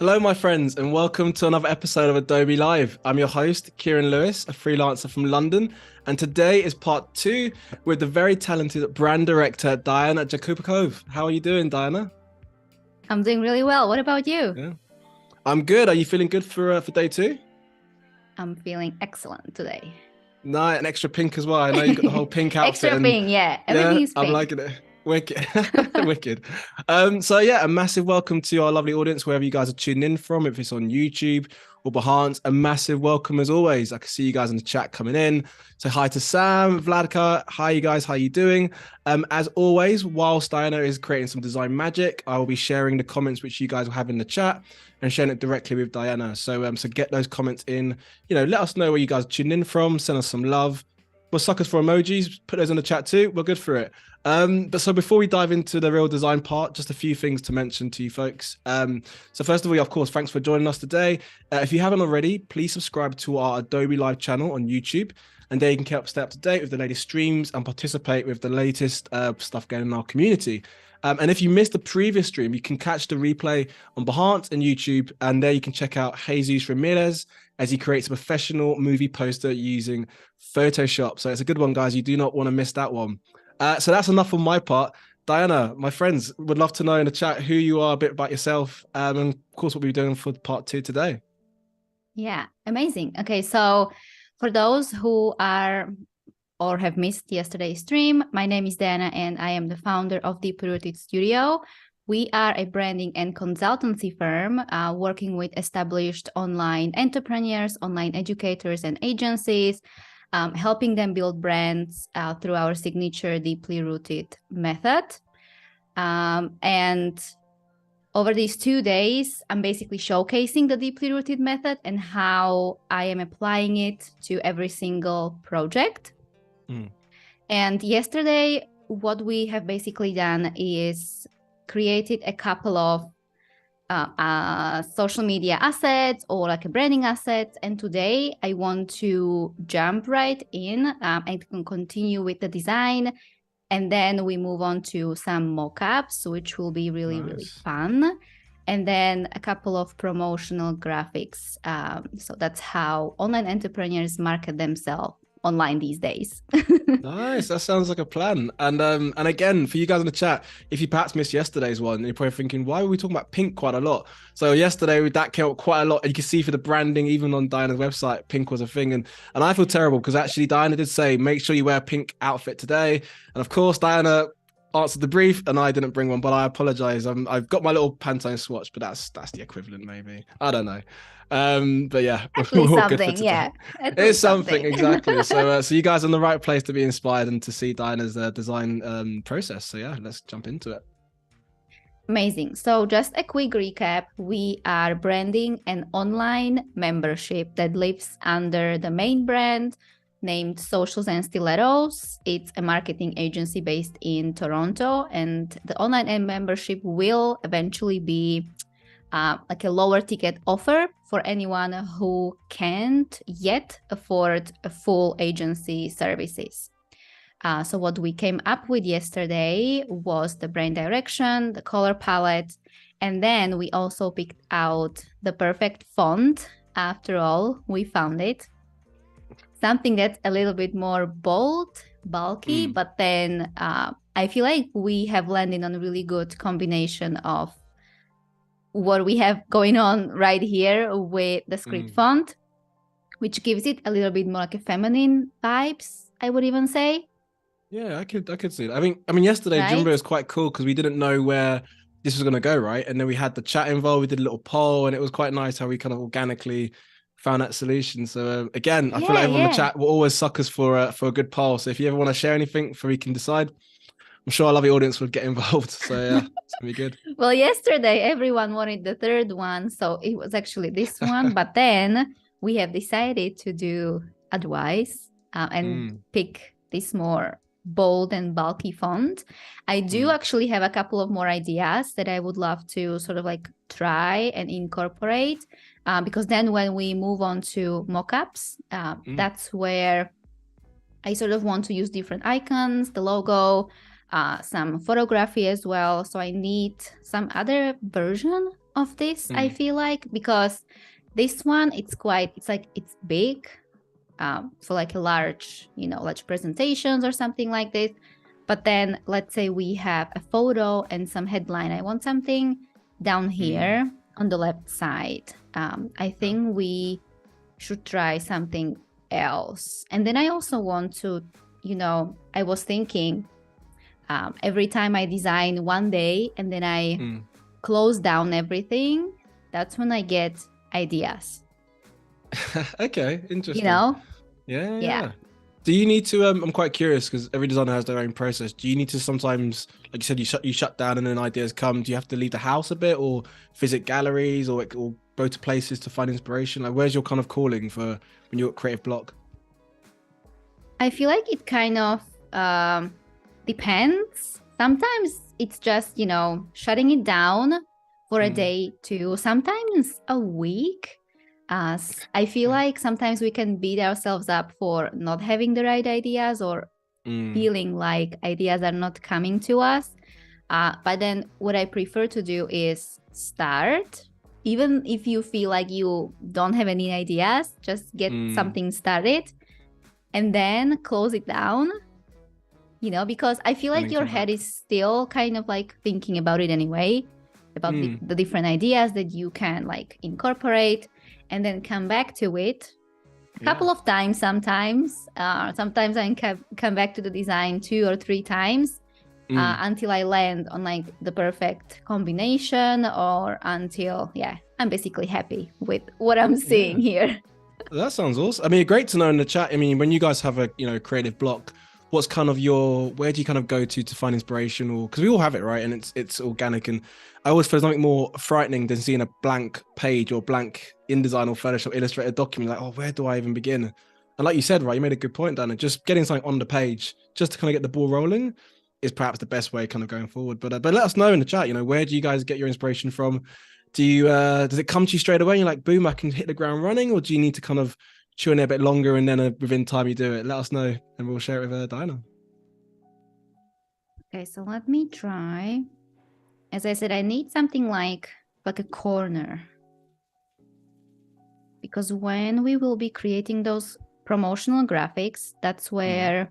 Hello, my friends, and welcome to another episode of Adobe Live. I'm your host, Kieran Lewis, a freelancer from London, and today is part two with the very talented brand director, Diana Jakubcova. How are you doing, Diana? I'm doing really well. What about you? Yeah, I'm good. Are you feeling good for day two? I'm feeling excellent today. No, an extra pink as well. I know you got the whole pink outfit, Extra and pink, yeah. Everything yeah, is I'm pink. liking it. Wicked, wicked. So yeah, a massive welcome to our lovely audience, wherever you guys are tuning in from. If it's on YouTube or Behance, a massive welcome as always. I can see you guys in the chat coming in. So hi to Sam, Vladka. Hi, you guys. How you doing? As always, whilst Diana is creating some design magic, I will be sharing the comments which you guys will have in the chat and sharing it directly with Diana. So get those comments in. Let us know where you guys are tuning in from. Send us some love. We're suckers for emojis. Put those in the chat too. We're good for it. But so before we dive into the real design part, just a few things to mention to you folks. So first of all, of course, thanks for joining us today. If you haven't already, please subscribe to our Adobelive channel on YouTube. And there you can stay up to date with the latest streams and participate with the latest stuff going on in our community. And if you missed the previous stream, you can catch the replay on Behance and YouTube. And there you can check out Jesus Ramirez as he creates a professional movie poster using Photoshop. So it's a good one, guys. You do not want to miss that one. So that's enough on my part. Diana, my friends, would love to know in the chat who you are, a bit about yourself, and of course what we're doing for part two today. Yeah, amazing. Okay, so for those who are or have missed yesterday's stream, my name is Diana and I am the founder of Deeply Rooted Studio. We are a branding and consultancy firm working with established online entrepreneurs, online educators, and agencies, helping them build brands through our signature Deeply Rooted method. And over these 2 days, I'm basically showcasing the Deeply Rooted method and how I am applying it to every single project. And yesterday, what we have basically done is created a couple of social media assets or like a branding asset. And today I want to jump right in and continue with the design. And then we move on to some mockups, which will be really fun. And then a couple of promotional graphics. So that's how online entrepreneurs market themselves online these days. Nice, that sounds like a plan. And again, for you guys in the chat, if you perhaps missed yesterday's one, you're probably thinking, why were we talking about pink quite a lot? So yesterday that came up quite a lot, and you can see for the branding, even on Diana's website, pink was a thing. And I feel terrible because actually Diana did say, make sure you wear a pink outfit today. And of course, Diana answered the brief, and I didn't bring one, but I apologize. I've got my little Pantone swatch, but that's the equivalent, maybe. I don't know. But yeah, At we're least all good for something, today. yeah. It's something, exactly. So you guys are in the right place to be inspired and to see Diana's design process. So yeah, let's jump into it. Amazing. So just a quick recap. We are branding an online membership that lives under the main brand named Socials and Stilettos. It's a marketing agency based in Toronto, and the online membership will eventually be like a lower ticket offer for anyone who can't yet afford a full agency services. So what we came up with yesterday was the brand direction, the color palette, and then we also picked out the perfect font. After all, we found it. Something that's a little bit more bold, bulky, but then I feel like we have landed on a really good combination of what we have going on right here with the script font, which gives it a little bit more like a feminine vibes, I would even say. Yeah, I could see it. I mean, yesterday Jumbo was quite cool because we didn't know where this was going to go, right? And then we had the chat involved. We did a little poll, and it was quite nice how we kind of organically found that solution. So again, I feel like everyone in the chat, we're always suckers for a good poll. So if you ever want to share anything for we can decide, I'm sure our lovely audience would get involved. So yeah, it's gonna be good. Well, yesterday everyone wanted the third one, so it was actually this one. But then we have decided to do advice and pick this more bold and bulky font. I do actually have a couple of more ideas that I would love to sort of like try and incorporate, because then when we move on to mockups, that's where I sort of want to use different icons, the logo, some photography as well. So I need some other version of this, I feel like, because this one, it's big for like a large, large presentations or something like this. But then let's say we have a photo and some headline. I want something down here on the left side. I think we should try something else. And then I also want to, I was thinking every time I design one day and then I close down everything, that's when I get ideas. Okay, interesting. Yeah. Do you need to I'm quite curious because every designer has their own process. Do you need to sometimes, like you said, you shut down and then ideas come? Do you have to leave the house a bit or visit galleries or go to places to find inspiration? Like, where's your kind of calling for when you're at creative block? I feel like it kind of depends. Sometimes it's just, shutting it down for a day to sometimes a week. I feel like sometimes we can beat ourselves up for not having the right ideas or feeling like ideas are not coming to us. But then what I prefer to do is start. Even if you feel like you don't have any ideas, just get something started and then close it down, because I feel like your head is still kind of like thinking about it anyway, about the different ideas that you can like incorporate and then come back to it a couple of times sometimes. Sometimes I come back to the design 2 or 3 times until I land on like the perfect combination or until, I'm basically happy with what I'm seeing here. That sounds awesome. I mean, great to know in the chat. I mean, when you guys have a, creative block, what's kind of where do you kind of go to find inspiration? Or because we all have it, right? And it's organic. And I always feel something more frightening than seeing a blank page or blank InDesign or Photoshop Illustrator document. Like, oh, where do I even begin? And like you said, right, you made a good point, Dana. Just getting something on the page, just to kind of get the ball rolling, is perhaps the best way kind of going forward. But let us know in the chat. Where do you guys get your inspiration from? Do you does it come to you straight away? You're like, boom, I can hit the ground running, or do you need to kind of chew in it a bit longer and then within time you do it? Let us know and we'll share it with Diana. Okay, so let me try. As I said, I need something like a corner, because when we will be creating those promotional graphics, that's where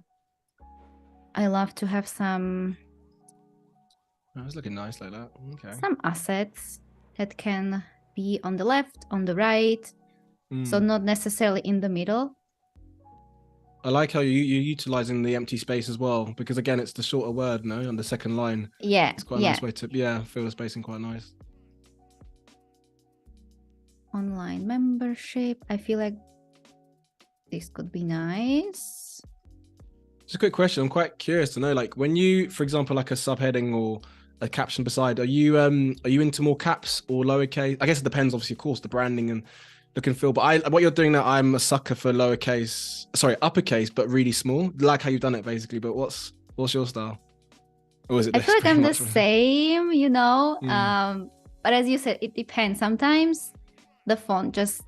I love to have some. Oh, it's looking nice like that. Okay. Some assets that can be on the left, on the right, so not necessarily in the middle. I like how you're utilizing the empty space as well, because again, it's the shorter word, no, on the second line. Yeah. It's quite a nice way to, fill the spacing quite nice. Online membership. I feel like this could be nice. Just a quick question. I'm quite curious to know, like when you, for example, like a subheading or a caption beside, are you into more caps or lowercase? I guess it depends, obviously, of course, the branding and look and feel. But what you're doing now, I'm a sucker for uppercase, but really small. Like how you've done it, basically. But what's your style? Or is it? I feel like I'm the same, But as you said, it depends. Sometimes the font just,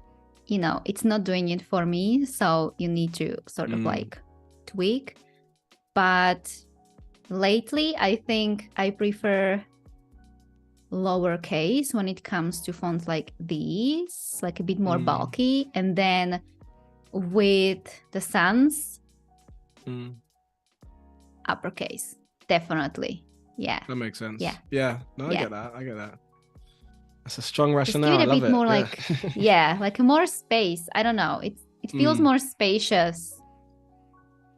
it's not doing it for me, so you need to sort of like tweak. But lately, I think I prefer lowercase when it comes to fonts like these, like a bit more bulky, and then with the Sans, uppercase, definitely. Yeah, that makes sense. Yeah, no, I get that. That's a strong rationale. Just give it a bit more like like a more space. I don't know, it feels more spacious,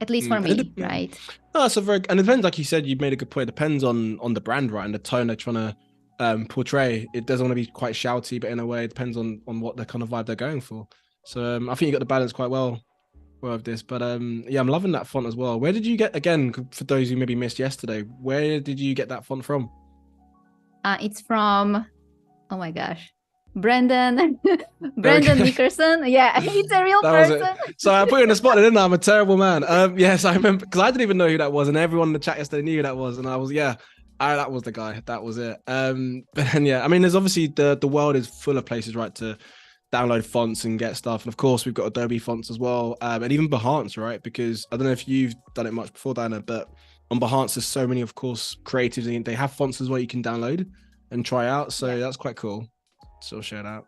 at least for me, right? No, it's and it depends, like you said, you made a good point. It depends on the brand, right, and the tone they're trying to portray. It doesn't want to be quite shouty, but in a way it depends on what the kind of vibe they're going for. So I think you got the balance quite well of this. But I'm loving that font as well. Where did you get, again, for those who maybe missed yesterday, where did you get that font from? It's from, oh my gosh, Brandon Nickerson. Yeah, he's a real person. So I put you on the spot, didn't I? I'm a terrible man. Yes, I remember, because I didn't even know who that was, and everyone in the chat yesterday knew who that was, and I was that was the guy. That was it. But then I mean, there's obviously the world is full of places, right, to download fonts and get stuff, and of course we've got Adobe fonts as well, and even Behance, right? Because I don't know if you've done it much before, Diana, but on Behance there's so many, of course, creatives, and they have fonts as well you can download and try out. So that's quite cool. sort of share that.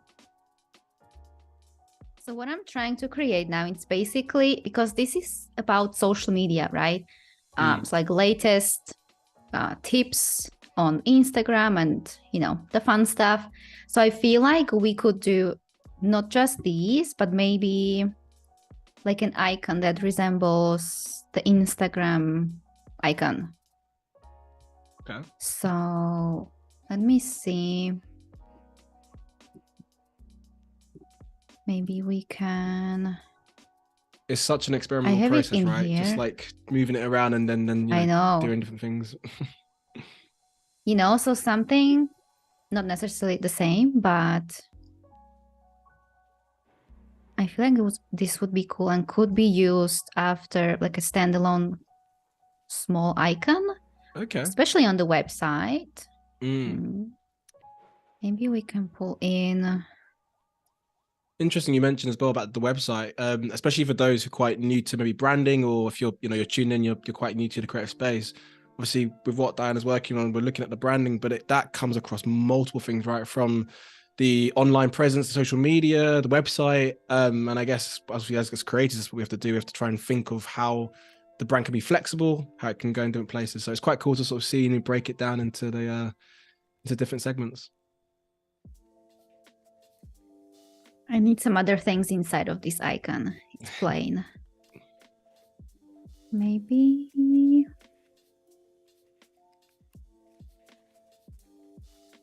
So what I'm trying to create now, it's basically, because this is about social media, right? It's like latest tips on Instagram and, you know, the fun stuff. So I feel like we could do not just these, but maybe like an icon that resembles the Instagram icon. Okay. So let me see. Maybe we can. It's such an experimental process, right? Here. Just like moving it around and then you know, doing different things. You know, so something not necessarily the same, but I feel like this would be cool and could be used after like a standalone small icon. Okay. Especially on the website. Maybe we can pull in. Interesting you mentioned as well about the website, especially for those who are quite new to maybe branding, or if you're tuning in, you're quite new to the creative space. Obviously, with what Diana's working on, we're looking at the branding, but that comes across multiple things, right? From the online presence, the social media, the website, and I guess as creators, that's what we have to do. We have to try and think of how the brand can be flexible, how it can go in different places. So it's quite cool to sort of see and break it down into into different segments. I need some other things inside of this icon. It's plain. Maybe.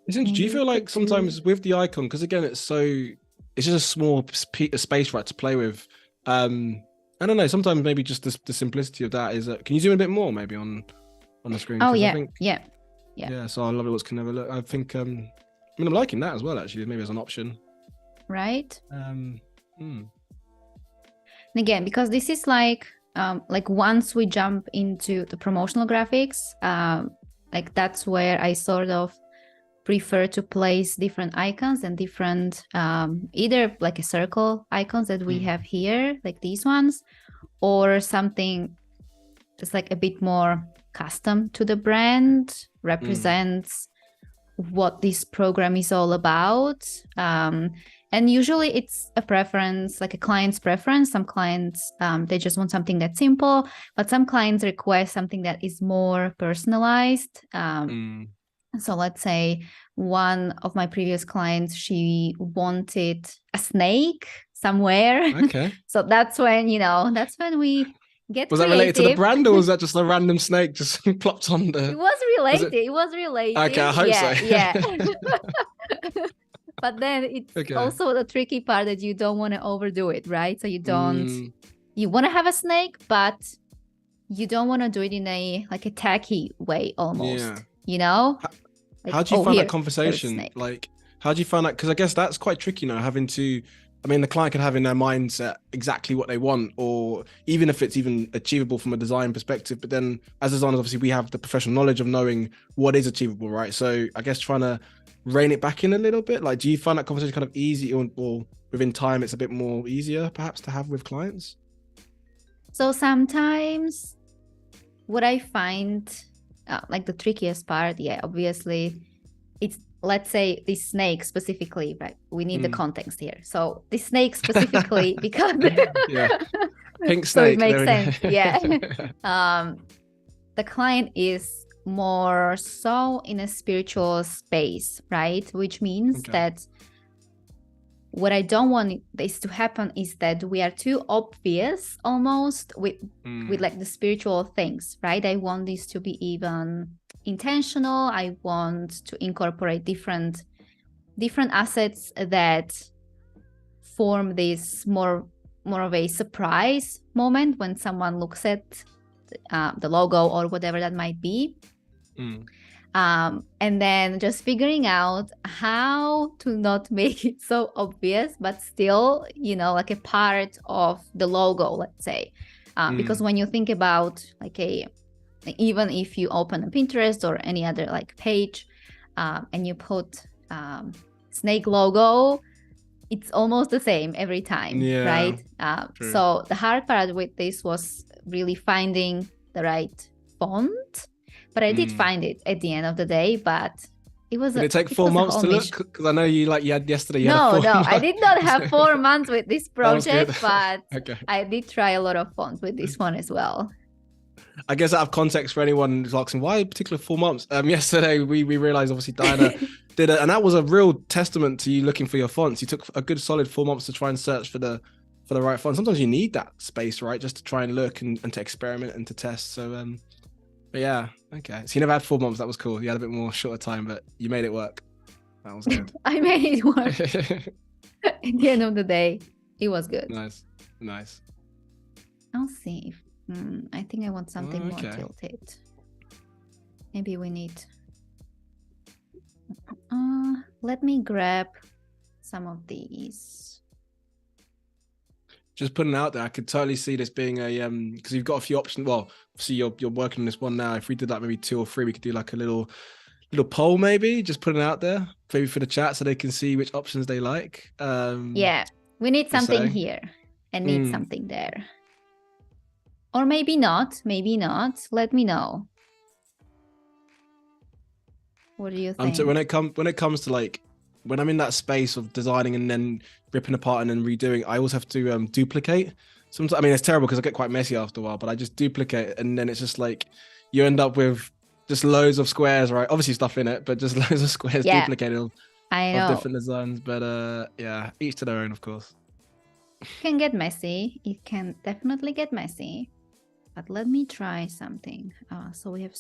Do you feel like sometimes with the icon, because again, it's just a small space, right, to play with. I don't know. Sometimes maybe just the simplicity of that is. Can you zoom a bit more, maybe on the screen? Oh yeah, I think, yeah. So I love it. What's can never look. I think. I'm liking that as well. Actually, maybe as an option. Right. And again, because this is like once we jump into the promotional graphics, like that's where I sort of prefer to place different icons and different either like a circle icons that we have here, like these ones, or something just like a bit more custom to the brand, represents what this program is all about. And usually it's a preference, like a client's preference. Some clients, they just want something that's simple, but some clients request something that is more personalized. So let's say one of my previous clients, she wanted a snake somewhere. Okay. So that's when we get Was creative. that related to the brand, or was that just a random snake just plopped on the... It was related. It was related. Okay, I hope so. Yeah. But then it's also the tricky part that you don't want to overdo it, right? So you want to have a snake, but you don't want to do it in a tacky way almost, How do you find that conversation? Like, how do you find that? Because I guess that's quite tricky, having to... I mean, the client could have in their mindset exactly what they want, or even if it's even achievable from a design perspective. But then as designers, obviously, we have the professional knowledge of knowing what is achievable, right? So I guess trying to rein it back in a little bit. Like, do you find that conversation kind of easy, or within time, it's a bit more easier perhaps to have with clients? So sometimes what I find like the trickiest part, obviously, it's, let's say, this snake specifically, right? We need the context here. So this snake specifically, because pink snake. So it makes sense. The client is more so in a spiritual space, right? Which means that what I don't want this to happen is that we are too obvious almost with like the spiritual things, right? I want this to be even intentional. I want to incorporate different assets that form this more of a surprise moment when someone looks at the logo or whatever that might be. And then just figuring out how to not make it so obvious, but still, like a part of the logo, let's say. Because when you think about even if you open a Pinterest or any other page and you put snake logo, it's almost the same every time, right? So the hard part with this was really finding the right font. But I did find it at the end of the day, but It was Did it take 4 months to look? Because I know you had yesterday. You had 4 months. I did not have 4 months with this project, but okay. I did try a lot of fonts with this one as well. I guess out of context for anyone who's asking why in particular 4 months. Yesterday we realized obviously Diana did it, and that was a real testament to you looking for your fonts. You took a good solid 4 months to try and search for the right font. Sometimes you need that space, right, just to try and look and to experiment and to test. So but yeah, okay. So you never had 4 months. That was cool. You had a bit more shorter time, but you made it work. That was good. I made it work. At the end of the day, it was good. Nice. I'll see. I think I want something more tilted. Maybe we need... let me grab some of these. Just putting it out there, I could totally see this being a because you've got a few options. Well, obviously you're working on this one now. If we did like maybe 2 or 3, we could do like a little poll, maybe just put it out there, maybe for the chat, so they can see which options they like. Yeah, we need something here and need something there, or maybe not. Let me know. What do you think? So when it comes to like when I'm in that space of designing and then ripping apart and then redoing, I always have to duplicate. Sometimes, I mean, it's terrible because I get quite messy after a while, but I just duplicate, and then it's just like you end up with just loads of squares, right? Obviously stuff in it, but just loads of squares duplicated of different designs. But yeah, each to their own, of course. It can get messy. It can definitely get messy. But let me try something. So we have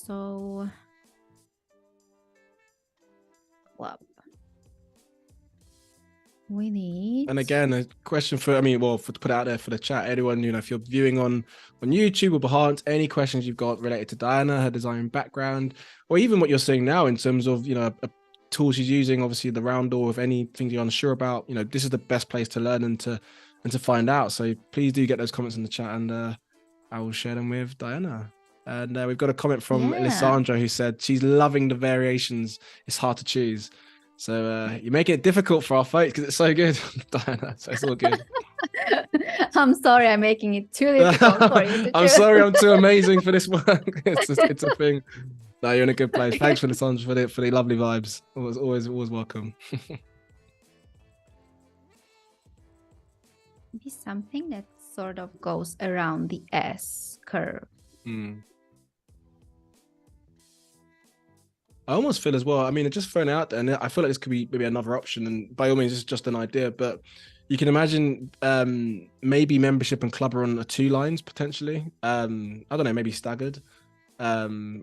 we need, and again, a question for, to put out there for the chat, anyone, if you're viewing on YouTube or Behance, any questions you've got related to Diana, her design background, or even what you're seeing now in terms of, a tool she's using, obviously the round door, if anything you're unsure about, this is the best place to learn and to find out. So please do get those comments in the chat, and I will share them with Diana. And we've got a comment from Alessandra who said she's loving the variations. It's hard to choose. So you make it difficult for our folks because it's so good, Diana. So it's all good. I'm sorry, I'm making it too difficult for you to I'm sorry, I'm too amazing for this work. It's a thing. No, you're in a good place. Thanks for the for the lovely vibes. Always welcome. Maybe something that sort of goes around the S curve. I almost feel as well, just throwing it out there, and I feel like this could be maybe another option, and by all means it's just an idea, but you can imagine maybe membership and club are on 2 lines potentially. I don't know, maybe staggered,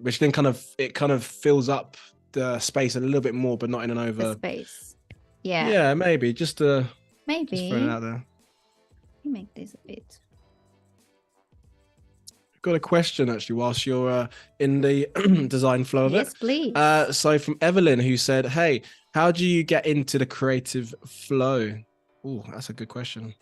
which then kind of fills up the space a little bit more, but not in an over space. Yeah. Yeah, maybe just maybe just throwing it out there. Let me make this a bit. Got a question actually whilst you're in the design flow of it. Yes, please. So from Evelyn, who said, hey, how do you get into the creative flow? Oh, that's a good question.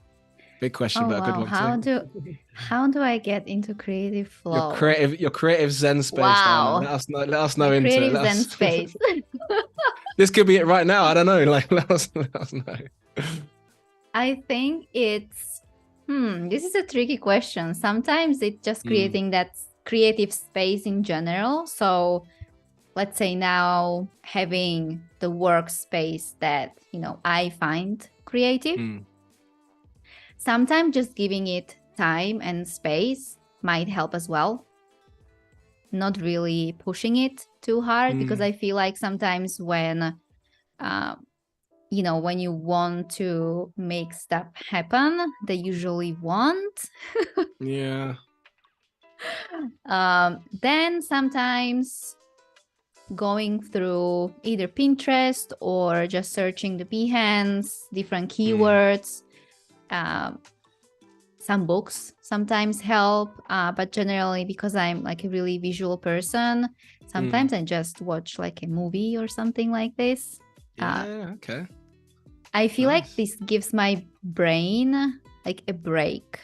Big question, but a good one too. How do I get into creative flow? Your creative zen space. Wow. Diana. Let us know into creative it. Zen space. This could be it right now. I don't know. Like let us know. I think it's this is a tricky question. Sometimes it's just creating that creative space in general. So let's say now having the workspace that, I find creative. Sometimes just giving it time and space might help as well. Not really pushing it too hard, because I feel like sometimes when when you want to make stuff happen, they usually won't. Yeah. Then sometimes going through either Pinterest or just searching the Behance, different keywords. Some books sometimes help, but generally, because I'm like a really visual person, sometimes I just watch like a movie or something like this. Okay. I feel like this gives my brain like a break,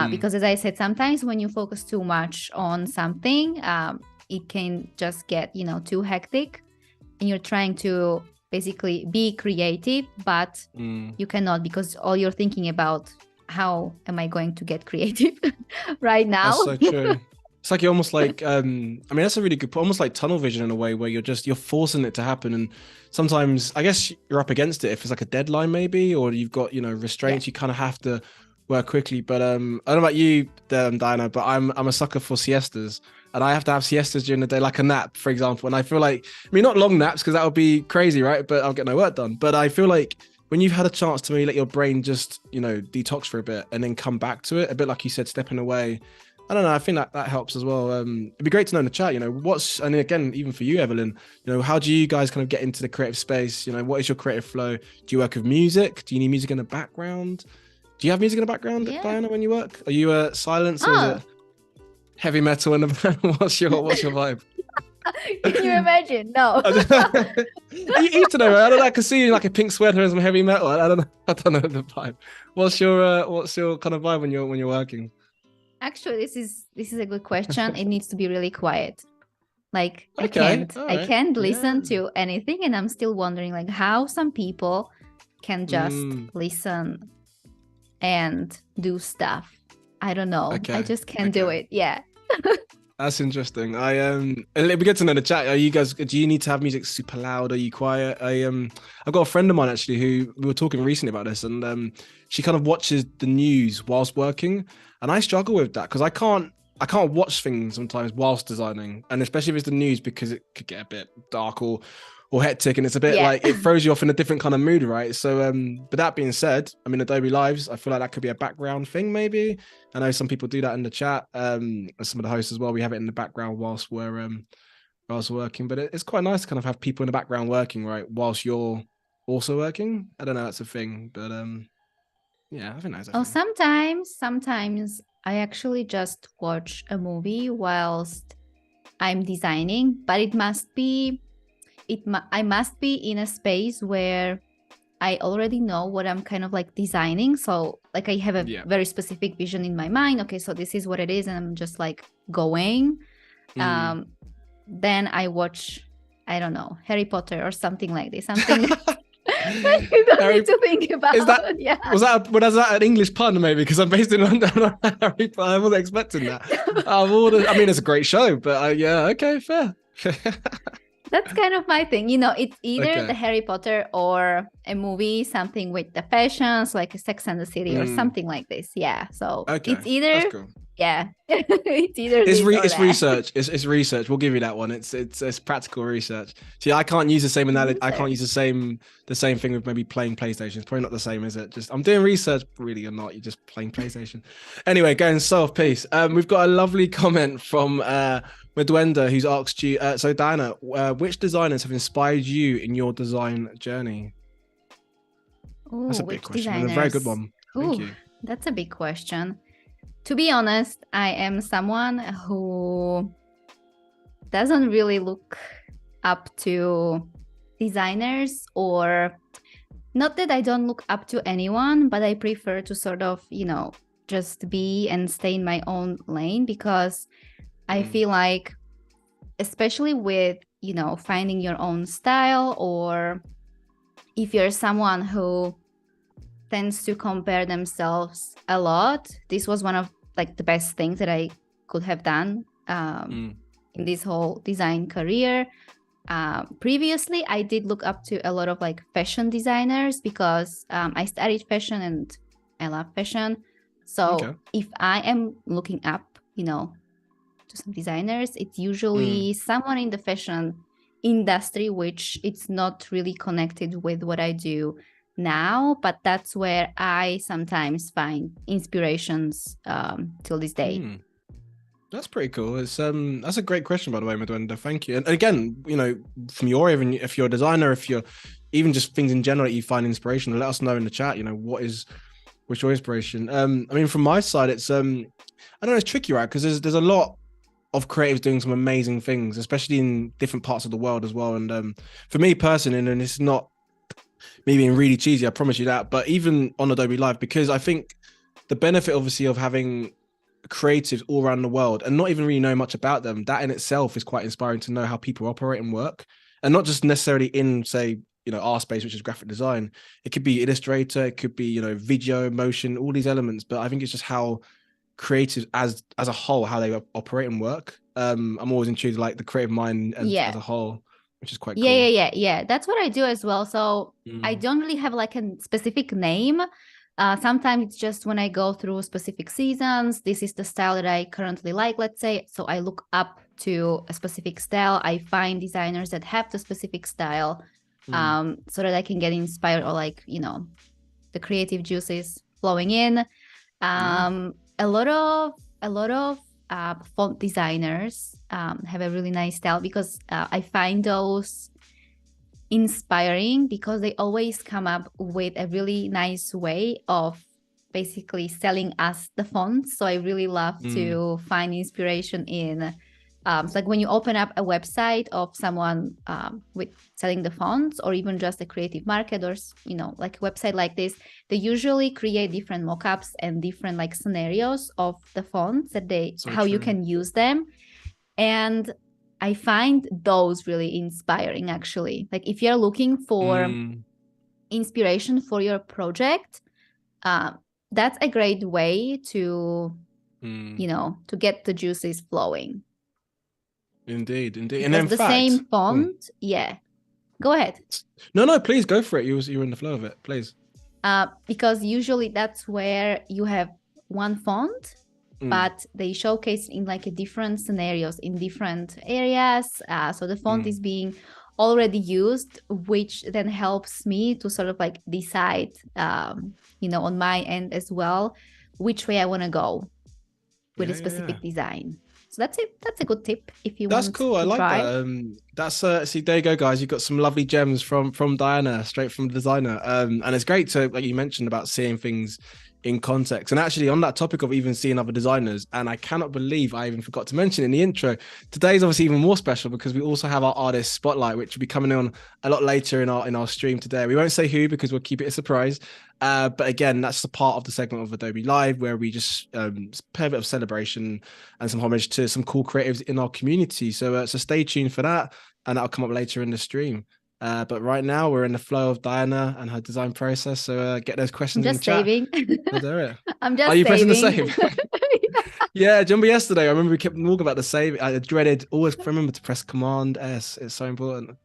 because as I said, sometimes when you focus too much on something, it can just get, too hectic, and you're trying to basically be creative, but you cannot, because all you're thinking about, how am I going to get creative right now? That's so true. It's like you're almost like I mean that's a really good, almost like tunnel vision in a way, where you're forcing it to happen, and sometimes I guess you're up against it if it's like a deadline maybe, or you've got, you know, Yeah. restraints, you kind of have to work quickly. But I don't know about you, Diana, but I'm a sucker for siestas, and I have to have siestas during the day, like a nap, for example. And I feel like, I mean, not long naps because that would be crazy, right? But I'll get no work done. But I feel like when you've had a chance to maybe let your brain just, you know, detox for a bit and then come back to it, a bit like you said, stepping away. I don't know. I think that helps as well. It'd be great to know in the chat, you know, and again, even for you, Evelyn, you know, how do you guys kind of get into the creative space? You know, what is your creative flow? Do you work with music? Do you need music in the background? Do you have music in the background, Yeah. Diana, when you work? Are you silence or is it heavy metal in the background? What's your vibe? Can you imagine? No. You used to know, right? I don't know. I can see you in like a pink sweater and some heavy metal. I don't know. I don't know the vibe. What's your kind of vibe when you're working? Actually, this is a good question. It needs to be really quiet. Like Okay, I can't listen yeah. to anything, and I'm still wondering like how some people can just listen and do stuff. I don't know. Okay. I just can't do it. Yeah. That's interesting. It'd be good to know in the chat. Are you guys? Do you need to have music super loud? Are you quiet? I've got a friend of mine actually who we were talking recently about this, and she kind of watches the news whilst working, and I struggle with that because I can't watch things sometimes whilst designing, and especially if it's the news, because it could get a bit dark or hectic, and it's a bit like it throws you off in a different kind of mood, right? So but that being said, I mean, Adobelives, I feel like that could be a background thing maybe. I know some people do that in the chat, some of the hosts as well. We have it in the background whilst we're working, but it's quite nice to kind of have people in the background working, right, whilst you're also working. I don't know, that's a thing, but yeah, I think that's a thing. Sometimes I actually just watch a movie whilst I'm designing, but it must be I must be in a space where I already know what I'm kind of like designing. So like I have a very specific vision in my mind. Okay, so this is what it is, and I'm just like going. Then I watch, I don't know, Harry Potter or something like this. Something you don't need to think about. Was that an English pun maybe? Because I'm based in London. I wasn't expecting that. I mean, it's a great show, but yeah, okay, fair. That's kind of my thing. You know, it's either the Harry Potter or a movie, something with the fashions, like a Sex and the City or something like this. Yeah. So it's either, that's cool. Yeah, it's either it's research. It's research. We'll give you that one. It's practical research. See, I can't use the same analogy. I can't use the same thing with maybe playing PlayStation. It's probably not the same, is it? Just I'm doing research, really or not. You're just playing PlayStation. Anyway, going soft piece. We've got a lovely comment from Medwenda, who's asked you. So Diana, which designers have inspired you in your design journey? Ooh, that's a big question. And a very good one. Thank you. That's a big question. To be honest, I am someone who doesn't really look up to designers, or not that I don't look up to anyone, but I prefer to sort of, you know, just be and stay in my own lane, because I feel like, especially with, you know, finding your own style, or if you're someone who tends to compare themselves a lot, this was one of like the best things that I could have done in this whole design career. Previously, I did look up to a lot of like fashion designers, because I studied fashion and I love fashion. So if I am looking up, you know, to some designers, it's usually someone in the fashion industry, which it's not really connected with what I do now, but that's where I sometimes find inspirations till this day. That's pretty cool. It's that's a great question, by the way, Medwenda. Thank you. And again, you know, from your, even if you're a designer, if you're even just things in general that you find inspirational, let us know in the chat. You know, what's your inspiration? I mean, from my side, it's I don't know, it's tricky, right? Because there's a lot of creatives doing some amazing things, especially in different parts of the world as well. And for me personally, and it's not me being really cheesy, I promise you that, but even on Adobelive, because I think the benefit obviously of having creatives all around the world and not even really know much about them, that in itself is quite inspiring to know how people operate and work, and not just necessarily in, say, you know, our space, which is graphic design. It could be Illustrator, it could be, you know, video, motion, all these elements. But I think it's just how creatives as a whole, how they operate and work. I'm always intrigued, like the creative mind as a whole, which is quite cool. Yeah. That's what I do as well. So I don't really have like a specific name. Sometimes it's just when I go through specific seasons, this is the style that I currently like, let's say. So I look up to a specific style. I find designers that have the specific style, so that I can get inspired, or like, you know, the creative juices flowing in. A lot of font designers have a really nice style, because I find those inspiring, because they always come up with a really nice way of basically selling us the fonts. So I really love to find inspiration in so like when you open up a website of someone with selling the fonts, or even just a creative market, or, you know, like a website like this, they usually create different mockups and different like scenarios of the fonts that you can use them. And I find those really inspiring, actually. Like if you're looking for inspiration for your project, that's a great way to, you know, to get the juices flowing. Indeed. Because and in the fact, same font, Go ahead. No, please go for it. You're in the flow of it, please. Because usually that's where you have one font, but they showcase in like a different scenarios in different areas. So the font is being already used, which then helps me to sort of like decide, you know, on my end as well, which way I want to go with a specific design. So that's it. That's a good tip if you want to try. That's cool. I like that. That's see, there you go, guys. You've got some lovely gems from Diana, straight from the designer. And it's great to, like you mentioned, about seeing things in context. And actually, on that topic of even seeing other designers, and I cannot believe I even forgot to mention in the intro, today's obviously even more special because we also have our artist spotlight, which will be coming on a lot later in our stream today. We won't say who because we'll keep it a surprise. But again, that's the part of the segment of Adobelive where we just pay a bit of celebration and some homage to some cool creatives in our community. So stay tuned for that, and that'll come up later in the stream. But right now we're in the flow of Diana and her design process. So get those questions in the chat. Let's do it. I'm just Are you saving. pressing the save? Yeah, do you remember yesterday? I remember we kept talking about the save. I dreaded, always remember to press Command S. It's so important.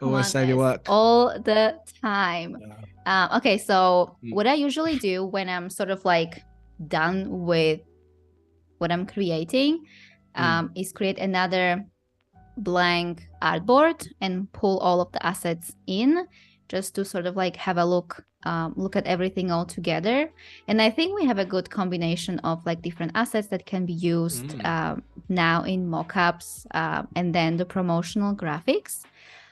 Always save your work. All the time. Okay, so what I usually do when I'm sort of like done with what I'm creating is create another blank artboard and pull all of the assets in, just to sort of like have a look at everything all together. And I think we have a good combination of like different assets that can be used now in mockups and then the promotional graphics.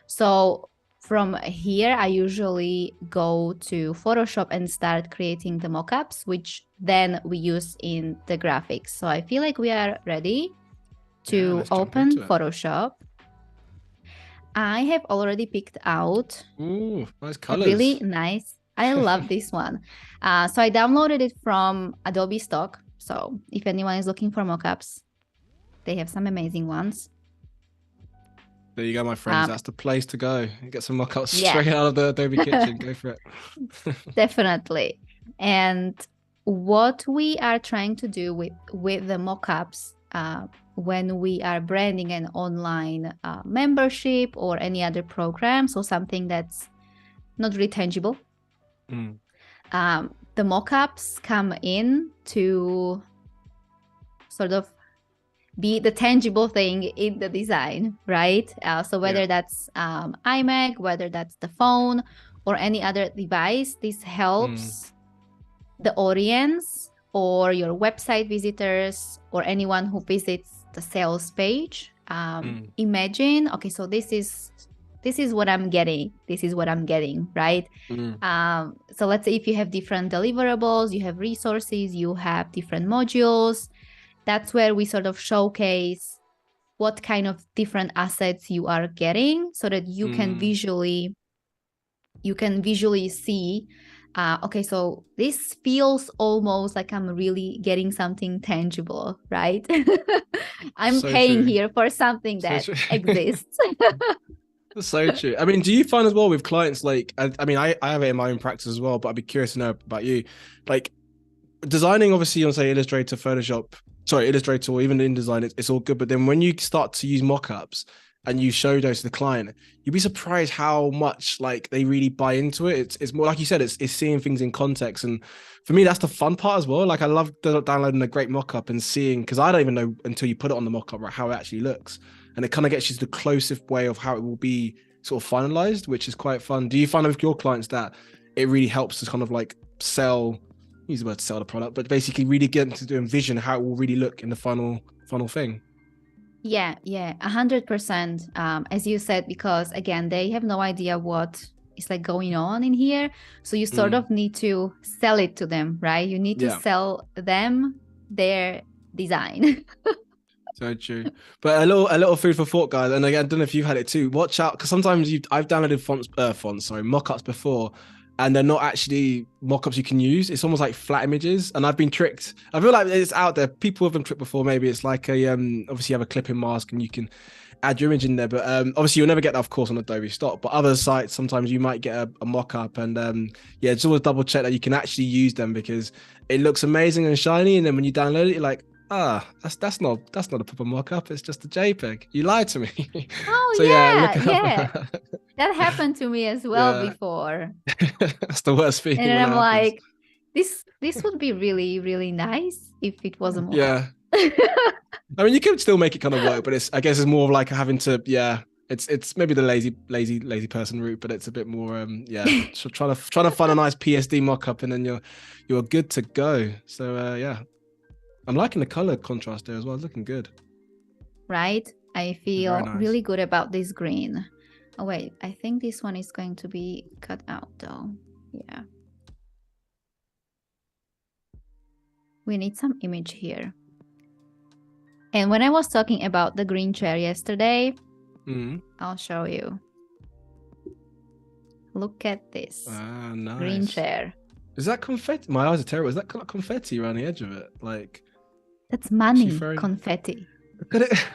So from here, I usually go to Photoshop and start creating the mockups, which then we use in the graphics. So I feel like we are ready to open Photoshop. I have already picked out nice colors. Really nice. I love this one. So I downloaded it from Adobe stock. So if anyone is looking for mockups, they have some amazing ones. There you go, my friends. That's the place to go. Get some mockups straight out of the Adobe kitchen. Go for it. Definitely. And what we are trying to do with the mockups when we are branding an online membership or any other program, so something that's not really tangible, the mockups come in to sort of be the tangible thing in the design, right? So whether that's iMac, whether that's the phone or any other device, this helps the audience or your website visitors or anyone who visits the sales page imagine, okay, so this is what I'm getting. This is what I'm getting, right? So let's say if you have different deliverables, you have resources, you have different modules, that's where we sort of showcase what kind of different assets you are getting so that you can visually see, okay, so this feels almost like I'm really getting something tangible, right? I'm so paying here for something that exists. So true. I mean, do you find as well with clients, like, I mean, I have it in my own practice as well, but I'd be curious to know about you. Like, designing, obviously, on say Illustrator, Photoshop, sorry, Illustrator, or even InDesign, it's all good. But then when you start to use mockups and you show those to the client, you'd be surprised how much like they really buy into it. It's more like you said, it's seeing things in context. And for me, that's the fun part as well. Like I love downloading a great mockup and seeing, because I don't even know until you put it on the mockup, right, how it actually looks. And it kind of gets you to the closest way of how it will be sort of finalized, which is quite fun. Do you find with your clients that it really helps to kind of like sell, use the word sell the product, but basically really get to envision how it will really look in the final thing? Yeah, 100%. As you said, because again, they have no idea what is like going on in here. So you sort of need to sell it to them, right? You need to sell them their design. So true. But a little food for thought, guys. And again, I don't know if you've had it too. Watch out, because sometimes I've downloaded mockups before, and they're not actually mockups you can use. It's almost like flat images, and I've been tricked. I feel like it's out there. People have been tricked before. Maybe it's like a obviously you have a clipping mask and you can add your image in there, but obviously you'll never get that, of course, on Adobe Stock. But other sites, sometimes you might get a mockup, and yeah, just always double check that you can actually use them, because it looks amazing and shiny, and then when you download it, you're like, that's not a proper mockup. It's just a JPEG. You lied to me. Oh, so, yeah. That happened to me as well before. That's the worst feeling. And then I'm like, this would be really, really nice if it was a mockup. Yeah. I mean, you can still make it kind of work, but I guess it's more of like having to, it's maybe the lazy person route, but it's a bit more, so trying to find a nice PSD mockup, and then you're good to go. So yeah. I'm liking the color contrast there as well. It's looking good. Right? I feel really good about this green. Oh, wait. I think this one is going to be cut out, though. Yeah. We need some image here. And when I was talking about the green chair yesterday, I'll show you. Look at this. Nice. Green chair. Is that confetti? My eyes are terrible. Is that kind of confetti around the edge of it? Like... That's money, confetti. Look at it.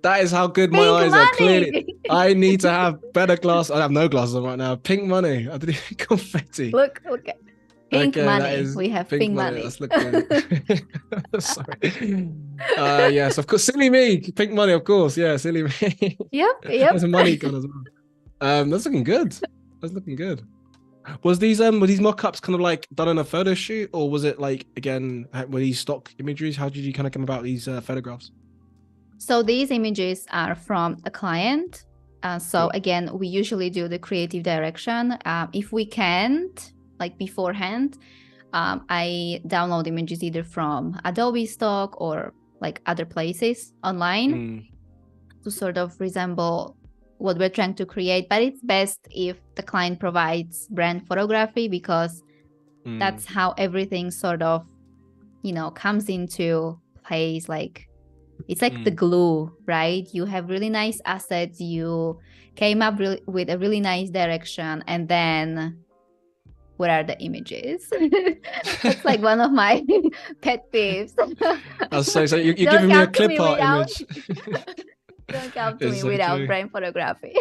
That is how good my eyes are. Clearly, I need to have better glasses. I have no glasses on right now. Pink money. I didn't even confetti. Look at pink money. We have pink money. That's looking... Sorry. Yes, of course. Silly me. Pink money, of course. Yeah, silly me. Yep. There's a money gun as well. That's looking good. Was these mock-ups kind of like done in a photo shoot, or was it like, again, were these stock imageries? How did you kind of come about these photographs? So these images are from a client. Again, we usually do the creative direction. If we can't, like beforehand, I download images either from Adobe Stock or like other places online to sort of resemble what we're trying to create. But it's best if the client provides brand photography, because that's how everything sort of, comes into place. Like it's like the glue, right? You have really nice assets. You came up with a really nice direction, and then where are the images? That's like one of my pet peeves. So you're giving me a clip art image. Don't come to me without brand photography.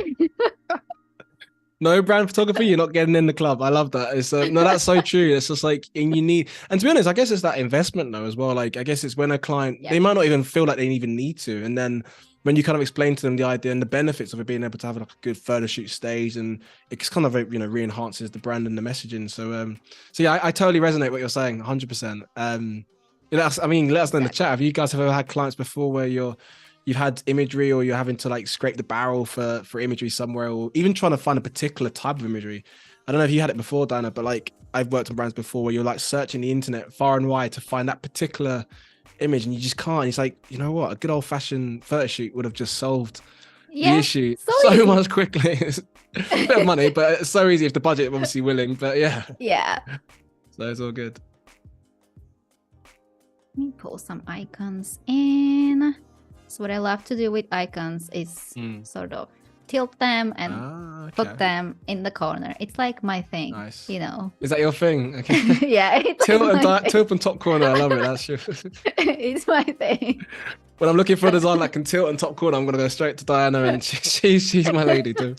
No brand photography, you're not getting in the club. I love that. It's no, that's so true. It's just like, and you need, and to be honest, I guess it's that investment though as well. Like, I guess it's when a client, they might not even feel like they even need to, and then when you kind of explain to them the idea and the benefits of it being able to have like a good photo shoot stage, and it just kind of re-enhances the brand and the messaging. So yeah, I totally resonate what you're saying, 100%. Let us know in the chat. Have you guys ever had clients before where you've had imagery, or you're having to like scrape the barrel for imagery somewhere, or even trying to find a particular type of imagery? I don't know if you had it before, Diana, but like I've worked on brands before where you're like searching the internet far and wide to find that particular image, and you just can't. It's like, you know what, a good old-fashioned photo shoot would have just solved the issue so much quickly. It's a bit of money, but it's so easy if the budget is obviously willing. But yeah, so it's all good. Let me pull some icons in. So what I love to do with icons is sort of tilt them and put them in the corner. It's like my thing, Is that your thing? Okay. Yeah. It's tilt and top corner. I love it. That's your... It's my thing. When I'm looking for a design that can tilt and top corner, I'm going to go straight to Diana, and she's my lady too.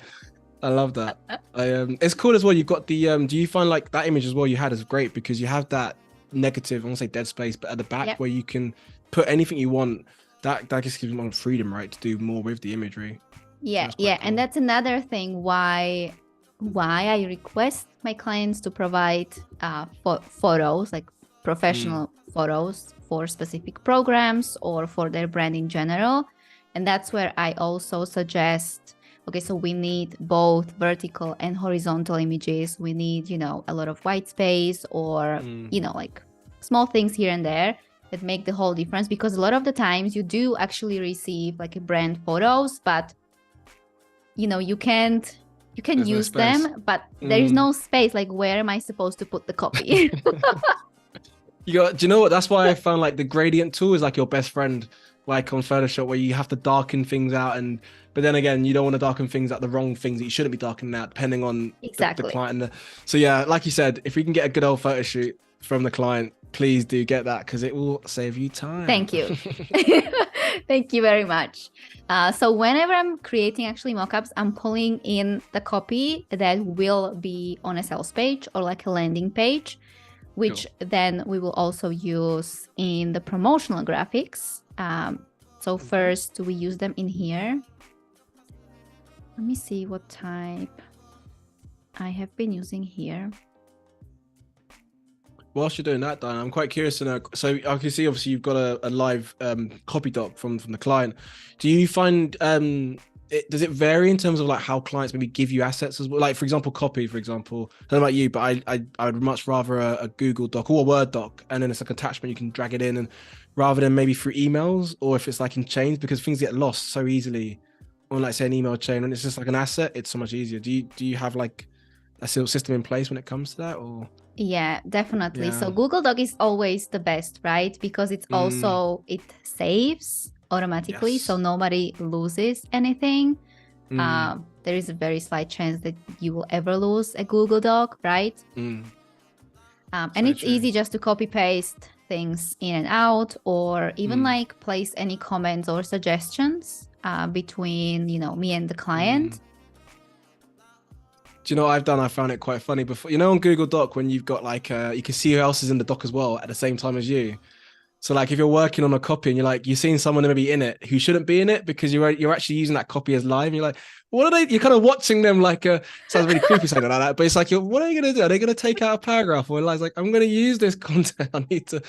I love that. It's cool as well. You've got the, do you find like that image as well you had is great, because you have that negative, I won't say dead space, but at the back Yep. where you can put anything you want. That just gives them freedom, right, to do more with the imagery. Yeah, So yeah, cool. and that's another thing why I request my clients to provide photos, like professional photos for specific programs or for their brand in general. And that's where I also suggest, okay, so we need both vertical and horizontal images. We need, you know, a lot of white space or, you know, like small things here and there that make the whole difference, because a lot of the times you do actually receive like a brand photos, but you know, you can There's use no space. them, but there is no space. Like, where am I supposed to put the copy? Do you know what? That's why I found like the gradient tool is like your best friend, like on Photoshop, where you have to darken things out, but then again, you don't want to darken things out, the wrong things that you shouldn't be darkening out, depending on Exactly. the client. So yeah, like you said, if we can get a good old photo shoot from the client, please do get that, because it will save you time. Thank you. Thank you very much. So whenever I'm creating actually mockups, I'm pulling in the copy that will be on a sales page or like a landing page, which then we will also use in the promotional graphics. So first we use them in here. Let me see what type I have been using here. Whilst you're doing that, Diana, I'm quite curious to know. So I can see obviously you've got a live copy doc from the client. Do you find does it vary in terms of like how clients maybe give you assets as well? Like for example, copy, for example. I don't know about you, but I would much rather a Google Doc or a Word doc, and then it's like attachment, you can drag it in, and rather than maybe through emails, or if it's like in chains, because things get lost so easily on like say an email chain, and it's just like an asset, it's so much easier. Do you have like a system in place when it comes to that, or? Yeah, definitely. Yeah. So Google Doc is always the best, right? Because it's also, it saves automatically. So nobody loses anything. There is a very slight chance that you will ever lose a Google Doc, right? And it's easy just to copy paste things in and out, or even like place any comments or suggestions between, you know, me and the client. Do you know what I've done? I found it quite funny before. You know, on Google Doc, when you've got like, you can see who else is in the doc as well at the same time as you. So like if you're working on a copy and you're seeing someone maybe in it who shouldn't be in it because you're actually using that copy as live, and you're like, what are they? You're kind of watching them like sounds really creepy saying like that, but it's like, what are you going to do? Are they going to take out a paragraph? Or like I'm going to use this content. I need to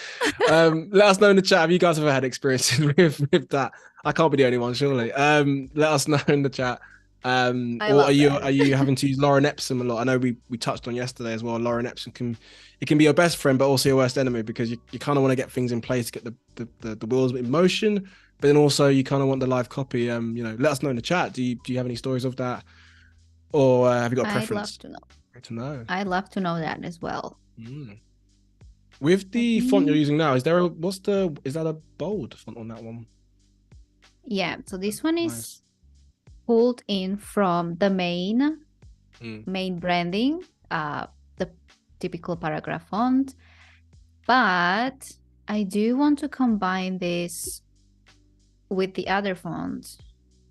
let us know in the chat if you guys have ever had experiences with that. I can't be the only one, surely. Let us know in the chat. Or are you having to use Lorem Ipsum a lot? I know we touched on yesterday as well. Lorem Ipsum can be your best friend, but also your worst enemy, because you kind of want to get things in place to get the wheels in motion, but then also you kind of want the live copy. You know, let us know in the chat. Do you have any stories of that, or have you got a preference? I'd love to know. Great to know. I'd love to know that as well. With the font you're using now, is that a bold font on that one? Yeah, so this one is pulled in from the main branding, the typical paragraph font, but I do want to combine this with the other font,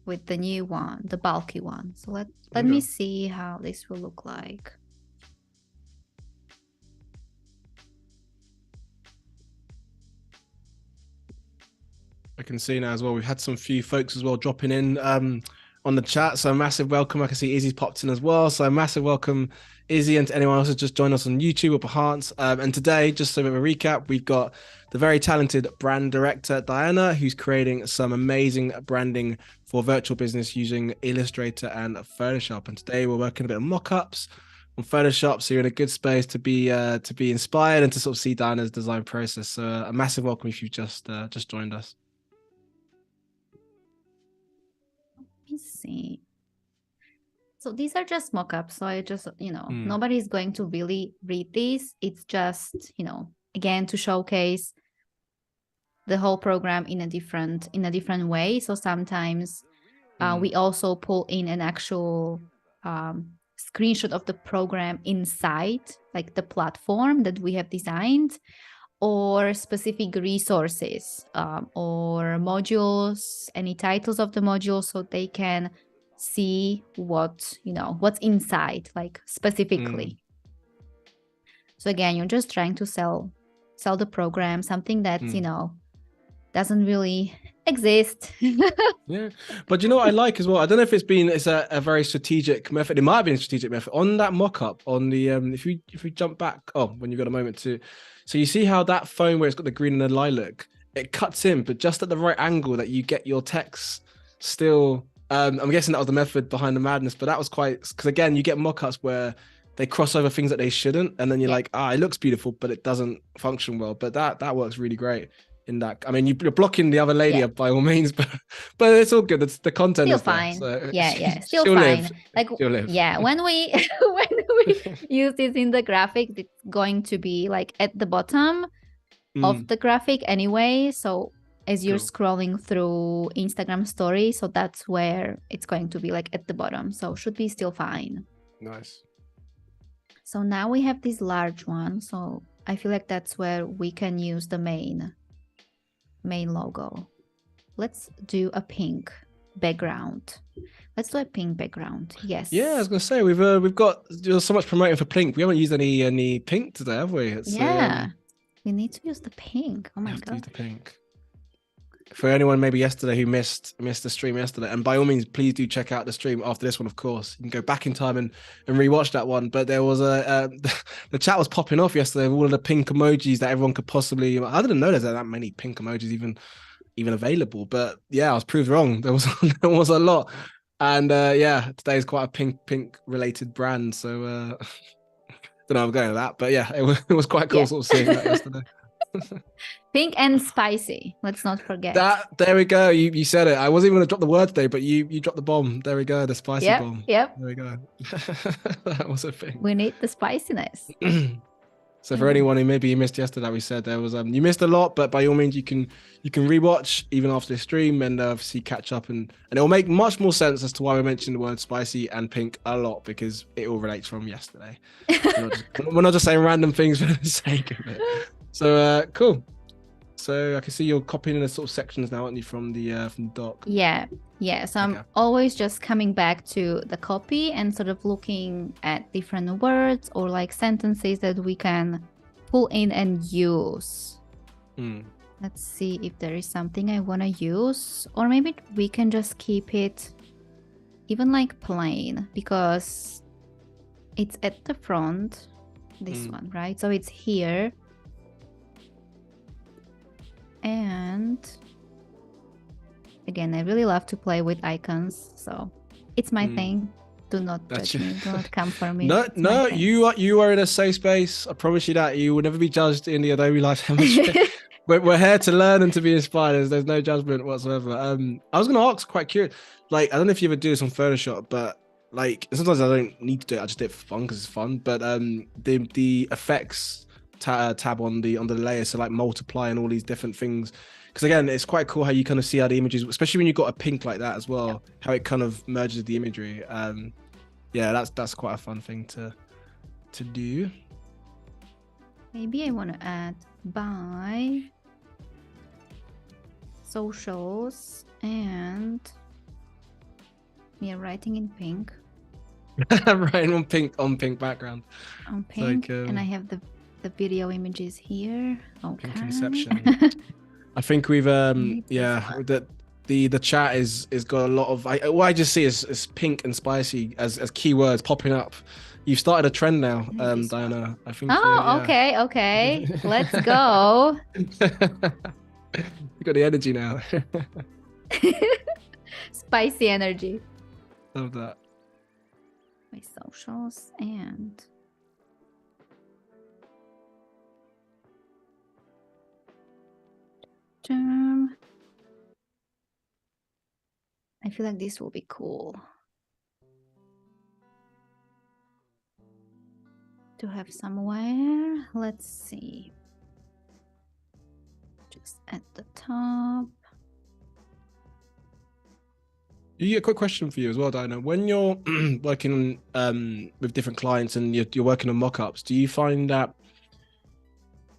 with the new one, the bulky one. So let me see how this will look like. I can see now as well. We've had some few folks as well dropping in on the chat. So massive welcome. I can see Izzy's popped in as well. So massive welcome, Izzy, and to anyone else who's just joined us on YouTube or Behance. And today, just so a bit of a recap, we've got the very talented brand director, Diana, who's creating some amazing branding for virtual business using Illustrator and Photoshop. And today we're working a bit of mock-ups on Photoshop. So you're in a good space to be inspired and to sort of see Diana's design process. So a massive welcome if you've just joined us. See, so these are just mock-ups, so I just, you know, nobody's going to really read these. It's just, you know, again, to showcase the whole program in a different way. So sometimes we also pull in an actual screenshot of the program inside, like the platform that we have designed, or specific resources or modules, any titles of the modules, so they can see what's inside, like specifically. So again, you're just trying to sell sell the program, something that's, you know, doesn't really exist. Yeah, but you know what I like as well? I don't know if it's a very strategic method. It might have been a strategic method on that mock-up on the if we jump back, when you've got a moment to, so you see how that phone where it's got the green and the lilac, it cuts in, but just at the right angle that you get your text still. I'm guessing that was the method behind the madness, but that was quite, because again, you get mock-ups where they cross over things that they shouldn't, and then you're like, it looks beautiful, but it doesn't function well. But that works really great. In that, I mean, you're blocking the other lady up by all means, but it's all good. It's the content still is fine. There, so Yeah, still she'll fine. live. Like, she'll live. Yeah, when we use this in the graphic, it's going to be like at the bottom of the graphic anyway. So as you're scrolling through Instagram story, so that's where it's going to be, like at the bottom. So should be still fine. Nice. So now we have this large one. So I feel like that's where we can use the main logo. Let's do a pink background. Let's do a pink background. Yes. Yeah, I was gonna say we've got so much promoting for pink. We haven't used any pink today, have we? We need to use the pink. Oh my god. To use the pink. For anyone maybe yesterday who missed the stream yesterday, and by all means, please do check out the stream after this one. Of course, you can go back in time and rewatch that one. But there was the chat was popping off yesterday with all of the pink emojis that everyone could possibly. I didn't know there's that many pink emojis even available. But yeah, I was proved wrong. There was a lot, and today is quite a pink related brand. So don't know I'm going to that, but yeah, it was quite cool sort of seeing that yesterday. Pink and spicy. Let's not forget that. There we go. You said it. I wasn't even going to drop the word today, but you dropped the bomb. There we go. The spicy bomb. Yep. There we go. That was a thing. We need the spiciness. So for anyone who maybe you missed yesterday, we said there was you missed a lot, but by all means you can rewatch even after the stream and obviously catch up, and it will make much more sense as to why we mentioned the word spicy and pink a lot, because it all relates from yesterday. We're not just saying random things for the sake of it. So cool. So I can see you're copying in the sort of sections now, aren't you, from the doc? Yeah. So I'm always just coming back to the copy and sort of looking at different words or like sentences that we can pull in and use. Let's see if there is something I want to use, or maybe we can just keep it even like plain, because it's at the front, this one, right? So it's here. And again, I really love to play with icons, so it's my thing. Do not judge me. Do not come for me. No, you are in a safe space. I promise you that. You will never be judged in the Adobelive hemisphere. We're here to learn and to be inspired. There's no judgment whatsoever. I was going to ask, quite curious, like, I don't know if you ever do this on Photoshop, but like sometimes I don't need to do it. I just do it for fun because it's fun. But the effects tab on the layer, so like multiply and all these different things, because again, it's quite cool how you kind of see how the images, especially when you've got a pink like that as well, how it kind of merges the imagery. That's quite a fun thing to do. Maybe I want to add by socials and writing in pink. Writing on pink background. On pink, like, and I have the video images here. Okay. Pink Inception. I think we've that the chat is got a lot of what I just see is pink and spicy as keywords popping up. You've started a trend now, Diana. I think. Okay. Let's go. You got the energy now. Spicy energy. Love that. My socials and term. I feel like this will be cool to have somewhere. Let's see. Just at the top. A quick question for you as well, Diana. When you're working with different clients and you're working on mockups, do you find that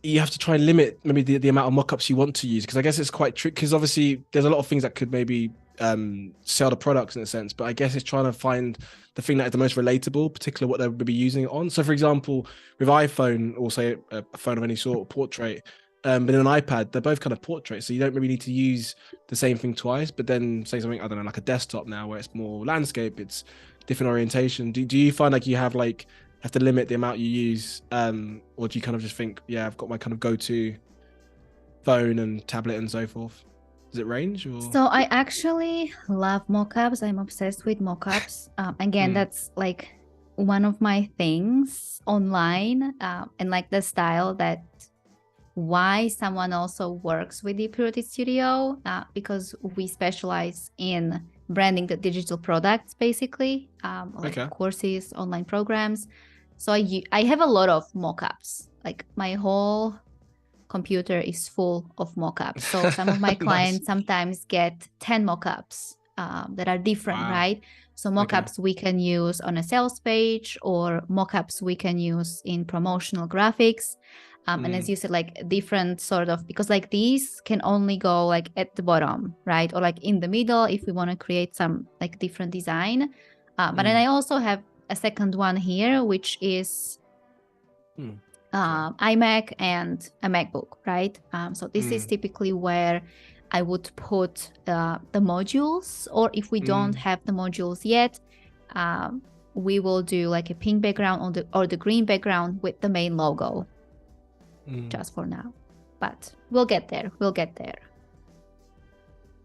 you have to try and limit maybe the amount of mockups you want to use? Because I guess it's quite tricky, because obviously there's a lot of things that could maybe sell the products in a sense, but I guess it's trying to find the thing that is the most relatable, particularly what they would be using it on. So for example, with iPhone or say a phone of any sort, portrait, but in an iPad, they're both kind of portraits. So you don't really need to use the same thing twice, but then say something, I don't know, like a desktop now where it's more landscape, it's different orientation. Do you find like you have to limit the amount you use? Or do you kind of just think, yeah, I've got my kind of go-to phone and tablet and so forth? Does it range? Or? So I actually love mockups. I'm obsessed with mockups. Again, that's like one of my things online, and like the style that why someone also works with the Purity Studio, because we specialize in branding the digital products, basically, like courses, online programs. So I have a lot of mockups. Like my whole computer is full of mockups. So some of my clients sometimes get 10 mockups that are different, right? So mockups we can use on a sales page, or mockups we can use in promotional graphics. And as you said, like different sort of, because like these can only go like at the bottom, right? Or like in the middle if we want to create some like different design. But then I also have a second one here, which is iMac and a MacBook, right? So this is typically where I would put the modules, or if we don't have the modules yet, we will do like a pink background or the green background with the main logo. Just for now, but we'll get there.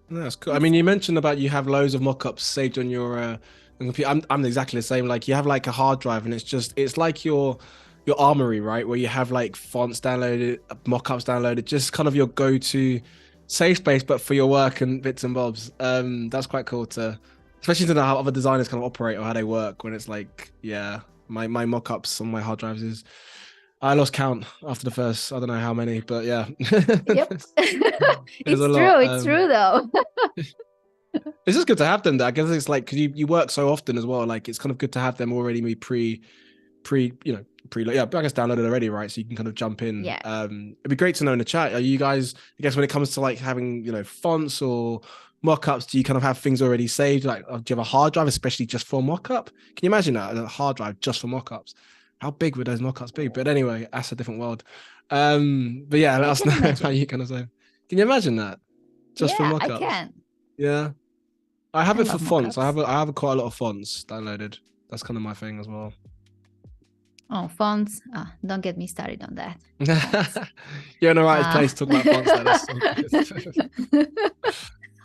That's cool. I mean, you mentioned about you have loads of mockups saved on your computer. I'm exactly the same. Like you have like a hard drive, and it's like your armory, right? Where you have like fonts downloaded, mockups downloaded, just kind of your go-to safe space, but for your work and bits and bobs. That's quite cool especially to know how other designers kind of operate or how they work. When it's like, yeah, my mockups on my hard drives I lost count after the first, I don't know how many, but yeah. Yep. It's true. It's true though. It's just good to have them there. I guess it's like, because you work so often as well. Like it's kind of good to have them already maybe I guess downloaded already, right? So you can kind of jump in. Yeah. It'd be great to know in the chat. Are you guys, I guess when it comes to like having, fonts or mockups, do you kind of have things already saved? Like, do you have a hard drive especially just for mockup? Can you imagine that, a hard drive just for mockups? How big would those mockups be? But anyway, that's a different world. But yeah, let us know how you kind of say. Can you imagine that? Just for mockups? I can. Yeah. I have it for fonts. Mockups. I have quite a lot of fonts downloaded. That's kind of my thing as well. Oh, fonts. Don't get me started on that. You're in the right place to talk about fonts. That's so good.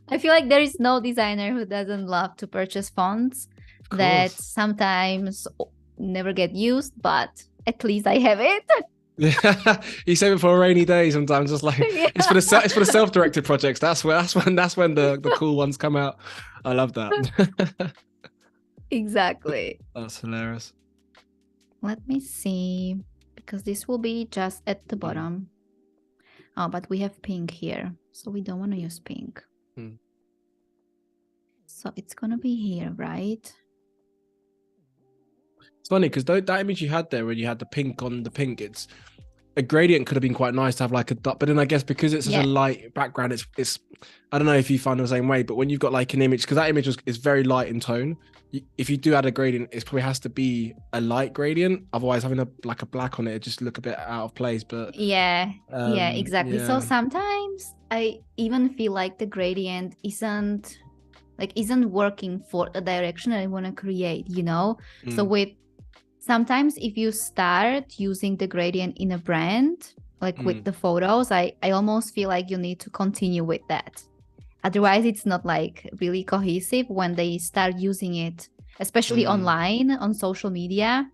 I feel like there is no designer who doesn't love to purchase fonts that sometimes never get used, but at least I have it. Yeah, you save it for a rainy day sometimes. Just like it's for the self-directed projects. That's when the cool ones come out. I love that. Exactly. That's hilarious. Let me see, because this will be just at the bottom. Oh, but we have pink here, so we don't want to use pink. So it's gonna be here, right? It's funny because that image you had there, when you had the pink on the pink, it's a gradient could have been quite nice to have like a dot, but then I guess because it's such a light background, it's I don't know if you find the same way, but when you've got like an image, because that image is very light in tone, if you do add a gradient, it probably has to be a light gradient. Otherwise, having a black on it just look a bit out of place. But exactly. So sometimes I even feel like the gradient isn't working for the direction I want to create, So sometimes if you start using the gradient in a brand, like with the photos, I almost feel like you need to continue with that. Otherwise, it's not like really cohesive when they start using it, especially online, on social media,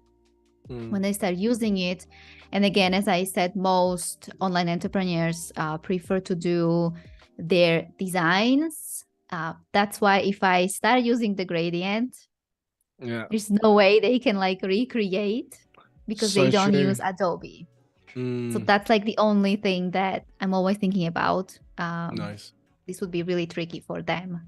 when they start using it. And again, as I said, most online entrepreneurs prefer to do their designs. That's why if I start using the gradient, there's no way they can like recreate, because they don't use Adobe. So that's like the only thing that I'm always thinking about. Nice. This would be really tricky for them.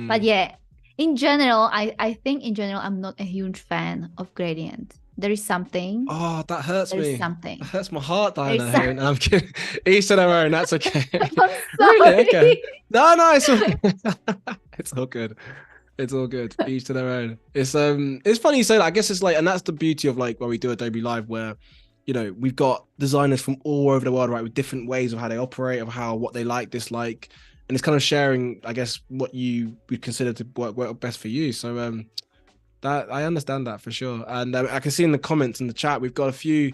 But yeah, in general, I think in general, I'm not a huge fan of gradient. There is something. Oh, that hurts me. Something. That hurts my heart, Diana. No, I'm kidding. Each to their own. That's okay. I'm sorry. Really? Okay. No, it's all, it's all good. It's all good. Each to their own. It's funny you say that. I guess it's like, and that's the beauty of like when we do Adobe Live, where we've got designers from all over the world, right, with different ways of how they operate, of what they like, dislike, and it's kind of sharing, I guess, what you would consider to work best for you. So that I understand that for sure, and I can see in the comments in the chat we've got a few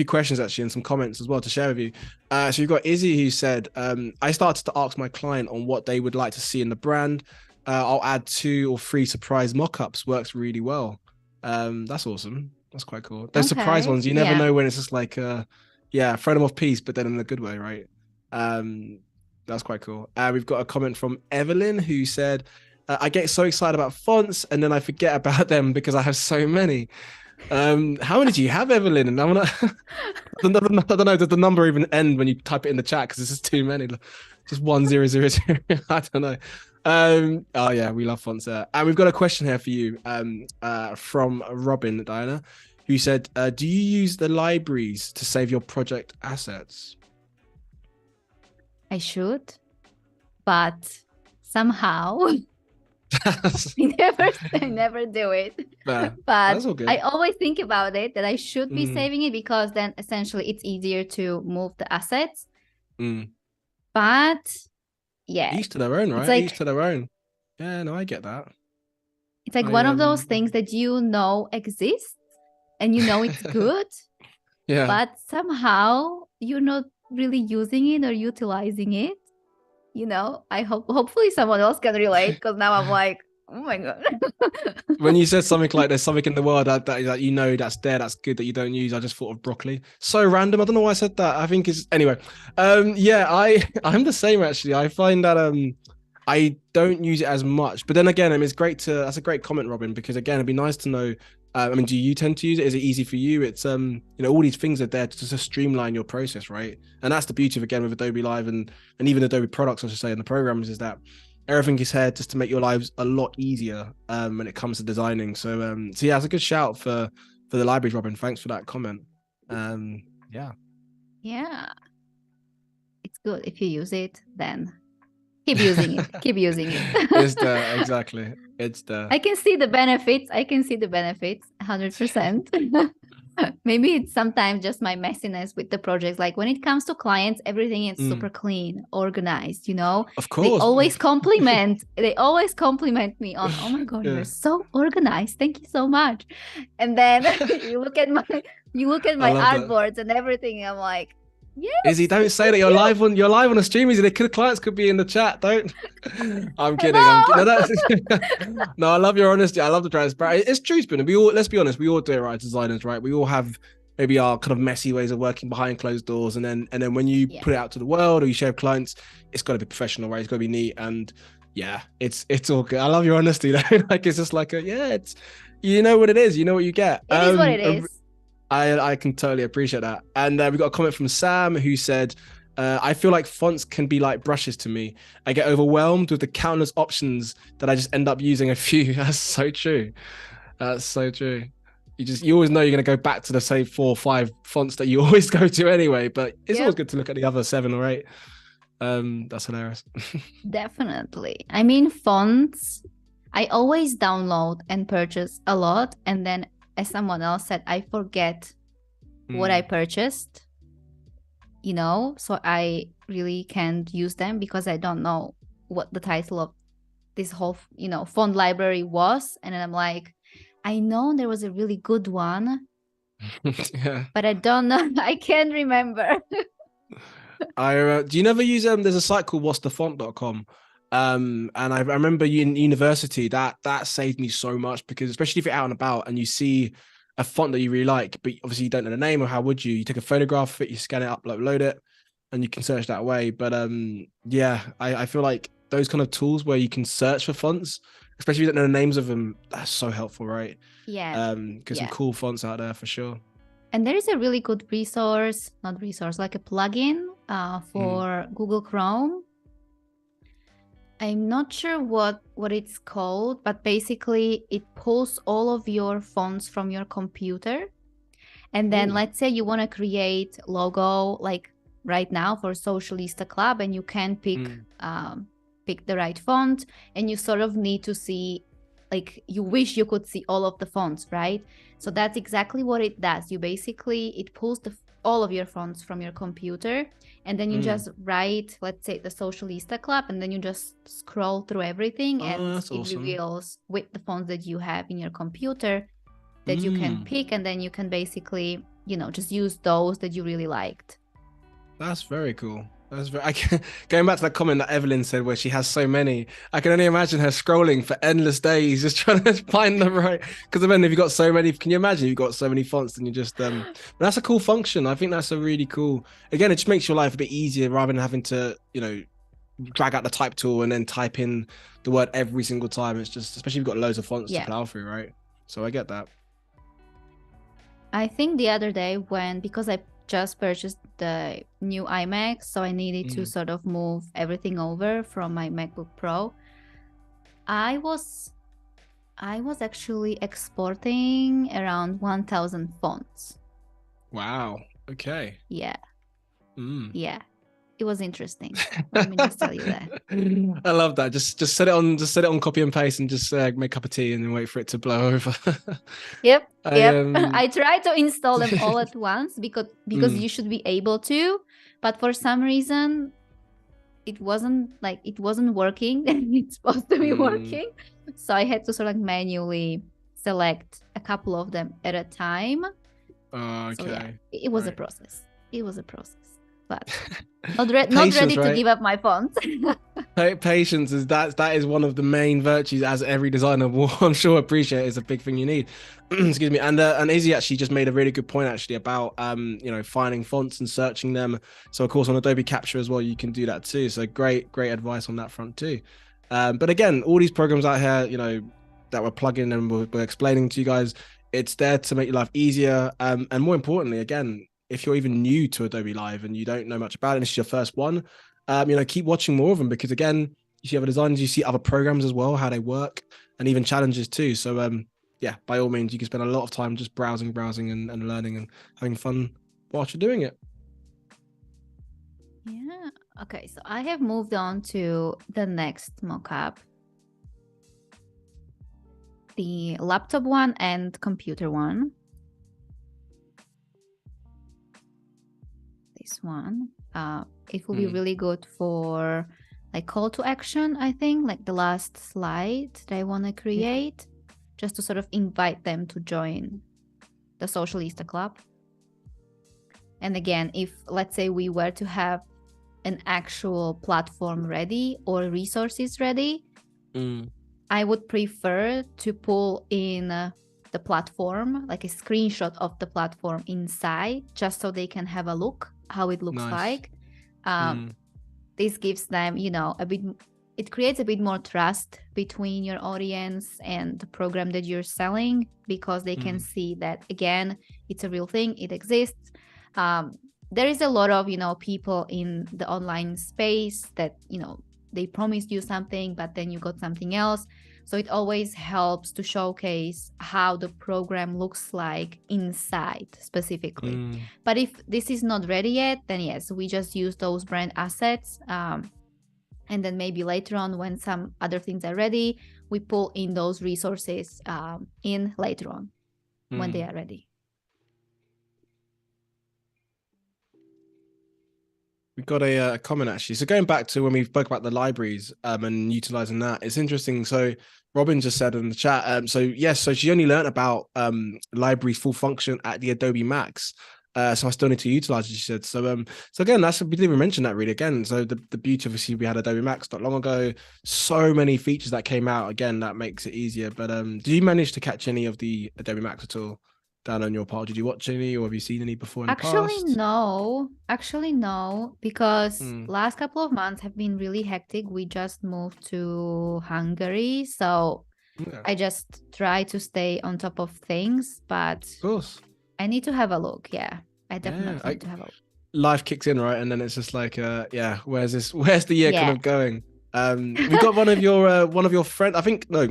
questions actually and some comments as well to share with you. So you've got Izzy who said, I started to ask my client on what they would like to see in the brand. I'll add 2 or 3 surprise mock-ups. Works really well. That's awesome. That's quite cool. Those surprise ones, you never know when it's just like, throw them off piece, but then in a good way, right? That's quite cool. We've got a comment from Evelyn who said, I get so excited about fonts and then I forget about them because I have so many. How many do you have, Evelyn? And I don't know, does the number even end when you type it in the chat? Because it's just too many. Just 1000. I don't know. Oh yeah, we love fonts there. And we've got a question here for you from Robin, Diana, who said, do you use the libraries to save your project assets? I should, but somehow I never do it. But I always think about it, that I should be saving it, because then essentially it's easier to move the assets. But yeah, each to their own, right? Like, each to their own. Yeah, no, I get that. It's like one of those things that exists and it's good. Yeah. But somehow you're not really using it or utilizing it. I hopefully someone else can relate, because now I'm like, oh my God. When you said something like there's something in the world that that's there, that's good, that you don't use, I just thought of broccoli. So random. I don't know why I said that. I think it's anyway. I'm the same actually. I find that I don't use it as much, but then again, it's great that's a great comment, Robin, because again, it'd be nice to know. Do you tend to use it? Is it easy for you? It's all these things are there to just streamline your process, right? And that's the beauty of, again, with Adobe Live and even Adobe products, I should say, and the programs, is that everything is here just to make your lives a lot easier when it comes to designing. So yeah, it's a good shout for the libraries, Robin. Thanks for that comment. Yeah, it's good. If you use it, then keep using it. Keep using it. It's there, exactly. It's there. I can see the benefits. 100%. Maybe it's sometimes just my messiness with the projects. Like when it comes to clients, everything is super clean, organized, Of course. They always compliment me on, oh my God, you're so organized. Thank you so much. And then you look at my artboards and everything. And I'm like, yes. Izzy, don't say that you're live on a stream, Izzy. Clients could be in the chat. Don't. I'm kidding. No, I love your honesty. I love the transparency. It's true, but let's be honest, we all do it, right? Designers, right? We all have maybe our kind of messy ways of working behind closed doors, and then when you put it out to the world or you share with clients, it's got to be professional, right? It's got to be neat, and yeah, it's all good. I love your honesty, though. Like it's just like it's what it is. You know what you get. It is what it is. I can totally appreciate that. And we got a comment from Sam who said, I feel like fonts can be like brushes to me. I get overwhelmed with the countless options that I just end up using a few. That's so true. That's so true. You always know you're going to go back to the same 4 or 5 fonts that you always go to anyway, but it's always good to look at the other 7 or 8. That's hilarious. Definitely. I mean, fonts, I always download and purchase a lot, and then as someone else said, I forget what I purchased, so I really can't use them because I don't know what the title of this whole, font library was. And then I'm like, I know there was a really good one, but I don't know. I can't remember. Do you never use there's a site called what'sthefont.com. And I remember in university that saved me so much, because especially if you're out and about and you see a font that you really like, but obviously you don't know the name, or how would you take a photograph of it, you scan it, upload it, and you can search that way. But I feel like those kind of tools where you can search for fonts, especially if you don't know the names of them, that's so helpful, right? Because some cool fonts out there for sure. And there is a really good like a plugin for Google Chrome. I'm not sure what it's called, but basically it pulls all of your fonts from your computer. And then let's say you want to create logo like right now for Socialista Club, and you can pick pick the right font, and you sort of need to see, like, you wish you could see all of the fonts, right? So that's exactly what it does. You basically, it pulls all of your fonts from your computer, and then you just write, let's say, the Socialista Club, and then you just scroll through everything, and that's it awesome. reveals with the fonts that you have in your computer that you can pick, and then you can basically, you know, just use those that you really liked. That's very cool. Going back to that comment that Evelyn said where she has so many, I can only imagine her scrolling for endless days just trying to find the right, because then if you've got so many, can you imagine you've got so many fonts and you just but that's a cool function. I think that's a really cool, again, it just makes your life a bit easier rather than having to, you know, drag out the type tool and then type in the word every single time. It's just, especially if you've got loads of fonts to plow through, right? So I get that. I think the other day because I just purchased the new iMac, so I needed to sort of move everything over from my MacBook Pro. I was actually exporting around 1,000 fonts. Wow. Okay. Yeah. Yeah. It was interesting. Let me just tell you that. I love that. Just set it on copy and paste and just make a cup of tea and then wait for it to blow over. Yep. I tried to install them all at once because you should be able to, but for some reason it wasn't working. It's supposed to be working. So I had to sort of like manually select a couple of them at a time. Okay. So yeah, it was a process. But not ready to give up my fonts. Patience that is one of the main virtues, as every designer will, I'm sure, appreciate. Is a big thing you need. Excuse me. And Izzy actually just made a really good point actually about you know, finding fonts and searching them. So of course on Adobe Capture as well, you can do that too. So great advice on that front too. But again, all these programs out here, you know, that we're plugging and we're explaining to you guys, it's there to make your life easier. And more importantly, again, if you're even new to Adobe Live and you don't know much about it, and this is your first one, you know, keep watching more of them, because again, you see other designers, you see other programs as well, how they work, and even challenges too. So yeah, by all means, you can spend a lot of time just browsing and learning and having fun whilst you're doing it. Yeah. Okay, so I have moved on to the next mockup. The laptop one and computer one. This one. It will be really good for like call to action, I think, like the last slide that I want to create, just to sort of invite them to join the Socialista Club. And again, if let's say we were to have an actual platform ready or resources ready, I would prefer to pull in the platform, like a screenshot of the platform inside, just so they can have a look how it looks like. This gives them, you know, it creates a bit more trust between your audience and the program that you're selling, because they can see that, again, it's a real thing, it exists. There is a lot of, you know, people in the online space that, you know, they promised you something, but then you got something else. So it always helps to showcase how the program looks like inside specifically. But if this is not ready yet, then yes, we just use those brand assets. And then maybe later on, when some other things are ready, we pull in those resources in later on when they are ready. We've got a comment actually. So going back to when we spoke about the libraries and utilizing that, it's interesting. So Robin just said in the chat, so yes, so she only learned about libraries full function at the Adobe Max. So I still need to utilize it, she said. So again, we didn't even mention that really again. So the beauty, obviously, we had Adobe Max not long ago. So many features that came out, again, that makes it easier. But did you manage to catch any of the Adobe Max at all down on your part? Did you watch any, or have you seen any before in the past? Actually, no, because last couple of months have been really hectic. We just moved to Hungary, so I just try to stay on top of things, but of course, I need to have a look. Yeah, I definitely need to have a look. Life kicks in, right? And then it's just like, yeah, where's the year kind of going? We got one of your friends, I think, no,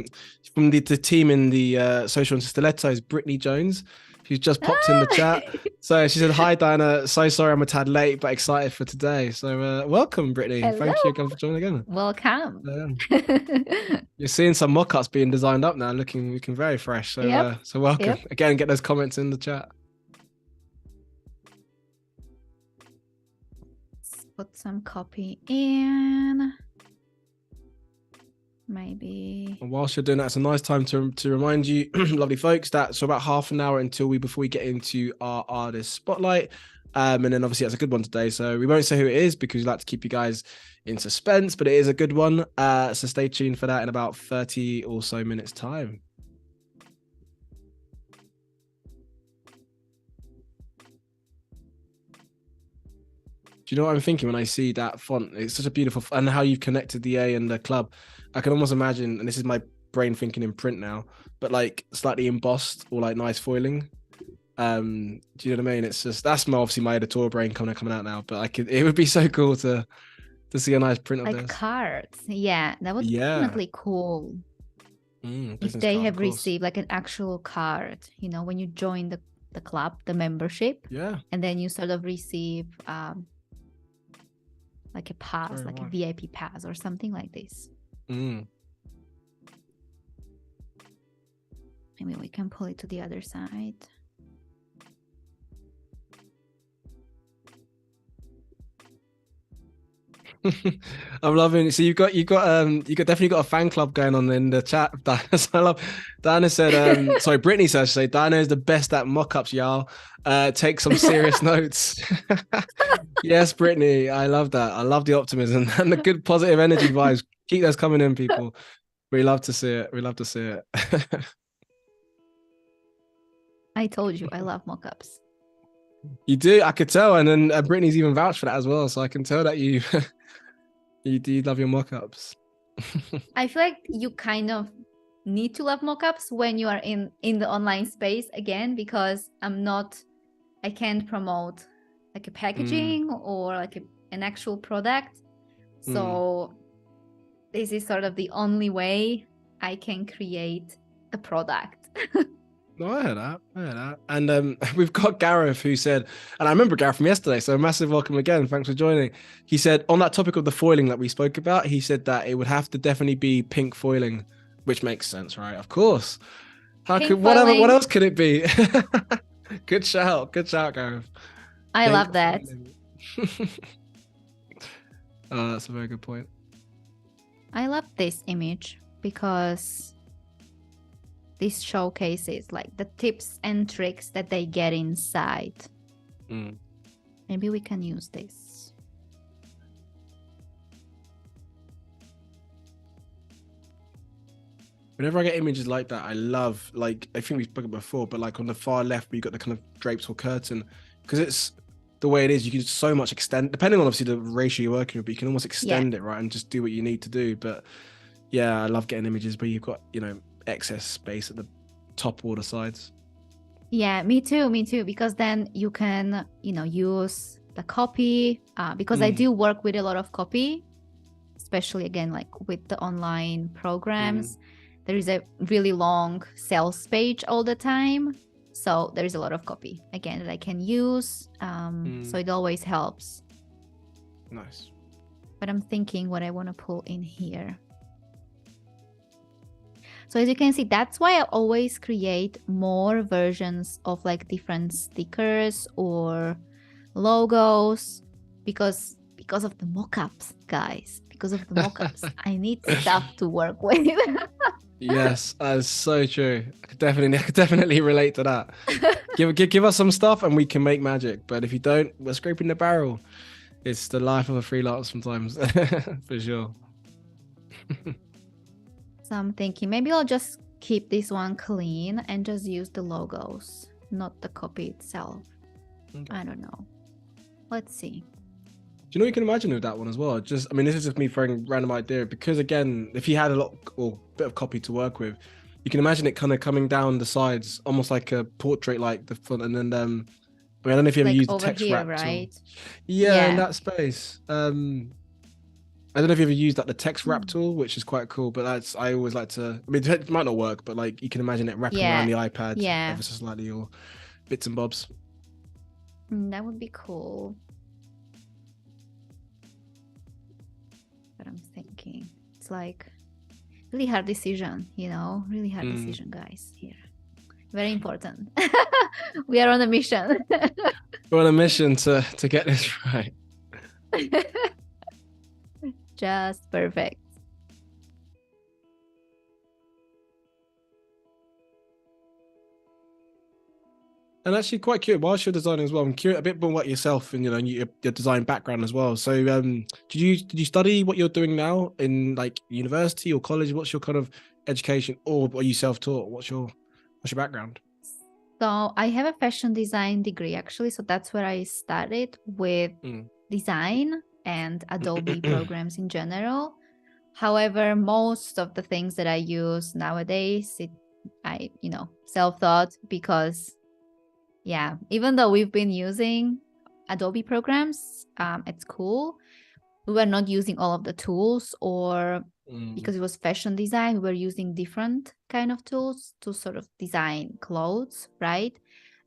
from the team in the Socials and Stilettos, Brittany Jones. who's just popped in the chat. So she said, "Hi Diana, so sorry I'm a tad late, but excited for today." So welcome, Brittany. Hello. Thank you again for joining again. Welcome. You're seeing some mock-ups being designed up now, looking very fresh. So so welcome again. Get those comments in the chat. Let's put some copy in. Maybe. And whilst you're doing that, it's a nice time to remind you, lovely folks, that so about half an hour before we get into our artist spotlight. And then obviously that's a good one today. So we won't say who it is because we like to keep you guys in suspense, but it is a good one. So stay tuned for that in about 30 or so minutes time. Do you know what I'm thinking when I see that font? It's such a beautiful, and how you've connected the A and the club. I can almost imagine, and this is my brain thinking in print now, but like slightly embossed or like nice foiling. Do you know what I mean? It's just, that's obviously my editorial brain coming out now, but it would be so cool to see a nice print of like this. Cards. Yeah, that would be definitely cool. If they have received like an actual card, you know, when you join the club, the membership. Yeah. And then you sort of receive like a pass, like a VIP pass or something like this. Maybe we can pull it to the other side. I'm loving it. So you've definitely got a fan club going on in the chat, Diana. So I love, Diana said, sorry, Brittany says, Diana is the best at mock-ups, y'all. Take some serious notes. Yes, Brittany, I love that. I love the optimism and the good positive energy vibes. Keep those coming in, people. We love to see it. We love to see it. I told you I love mock-ups. You do, I could tell, and then Brittany's even vouched for that as well. So I can tell that you you do love your mock-ups. I feel like you kind of need to love mock-ups when you are in the online space again, because I can't promote like a packaging or like an actual product. So this is sort of the only way I can create a product. No, I heard that. And we've got Gareth who said, and I remember Gareth from yesterday, so a massive welcome again. Thanks for joining. He said, on that topic of the foiling that we spoke about, he said that it would have to definitely be pink foiling, which makes sense, right? Of course. What else could it be? Good shout, Gareth. I love that. Oh, that's a very good point. I love this image because this showcases like the tips and tricks that they get inside. Maybe we can use this. Whenever I get images like that, I love, like, I think we spoke before, but like on the far left where you got the kind of drapes or curtain, because it's the way it is, you can so much extend, depending on obviously the ratio you're working with, but you can almost extend it, right, and just do what you need to do. But yeah, I love getting images where you've got, you know, excess space at the top or the sides. Yeah, me too, because then you can, you know, use the copy, because I do work with a lot of copy, especially again like with the online programs. There is a really long sales page all the time, so there is a lot of copy again that I can use, so it always helps. Nice. But I'm thinking what I want to pull in here. So as you can see, that's why I always create more versions of like different stickers or logos, because of the mockups, guys. Because of the mockups, I need stuff to work with. Yes, that's so true. I could definitely relate to that. Give us some stuff and we can make magic. But if you don't, we're scraping the barrel. It's the life of a freelance sometimes, for sure. So I'm thinking maybe I'll just keep this one clean and just use the logos, not the copy itself. Okay. I don't know. Let's see. Do you know what you can imagine with that one as well? Just, I mean, this is just me throwing a random idea, because again, if you had a lot or bit of copy to work with, you can imagine it kind of coming down the sides, almost like a portrait, like the front, and then I mean, I don't know if you ever used the text wrap right? tool. Yeah, in that space. I don't know if you ever used like the text wrap tool, which is quite cool, but I always like to, I mean, it might not work, but like you can imagine it wrapping around the iPad ever so slightly, or bits and bobs. That would be cool. But I'm thinking it's like really hard decision, really hard decision, guys, here. Very important. We are on a mission. We're on a mission to get this right. Just perfect. And actually quite curious, whilst you're designing as well, I'm curious a bit more about yourself and, your design background as well. So did you study what you're doing now in like university or college? What's your kind of education, or are you self-taught? What's your background? So I have a fashion design degree, actually. So that's where I started with design and Adobe programs in general. However, most of the things that I use nowadays, I self-taught, because even though we've been using Adobe programs at school, we were not using all of the tools, or because it was fashion design, we were using different kind of tools to sort of design clothes, right?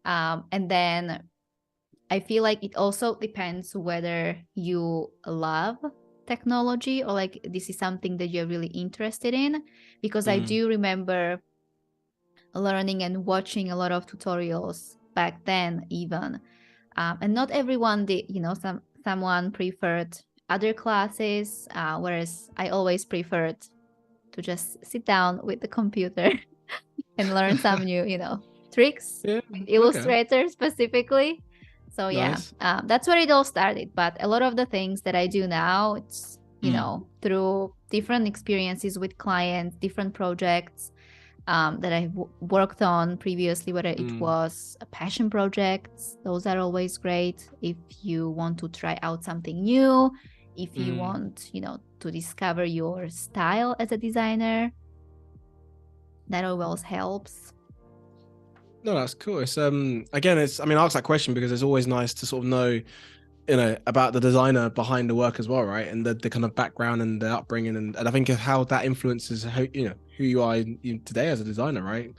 And then I feel like it also depends whether you love technology or like this is something that you're really interested in, because I do remember learning and watching a lot of tutorials back then even, and not everyone did. Someone preferred other classes, whereas I always preferred to just sit down with the computer and learn some new tricks with Illustrator specifically. So nice. That's where it all started. But a lot of the things that I do now, it's through different experiences with clients, different projects that I've worked on previously, whether it was a passion projects. Those are always great if you want to try out something new, if you want, to discover your style as a designer. That always helps. No, that's cool. It's again, I asked that question because it's always nice to sort of know, about the designer behind the work as well, right? And the kind of background and the upbringing, and I think how that influences how, who you are today as a designer, right?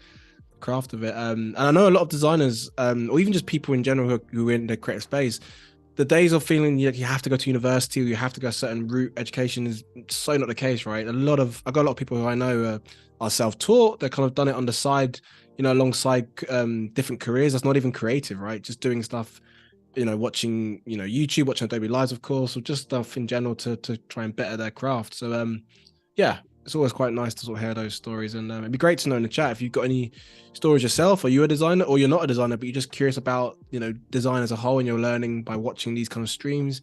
Craft of it. And I know a lot of designers, or even just people in general who are in the creative space, the days of feeling you have to go to university or you have to go a certain route education is so not the case, right? I've got a lot of people who I know are self-taught. They're kind of done it on the side, alongside different careers. That's not even creative, right? Just doing stuff, watching, YouTube, watching Adobelive, of course, or just stuff in general to try and better their craft. So it's always quite nice to sort of hear those stories, and it'd be great to know in the chat if you've got any stories yourself. Are you a designer, or you're not a designer but you're just curious about design as a whole and you're learning by watching these kind of streams?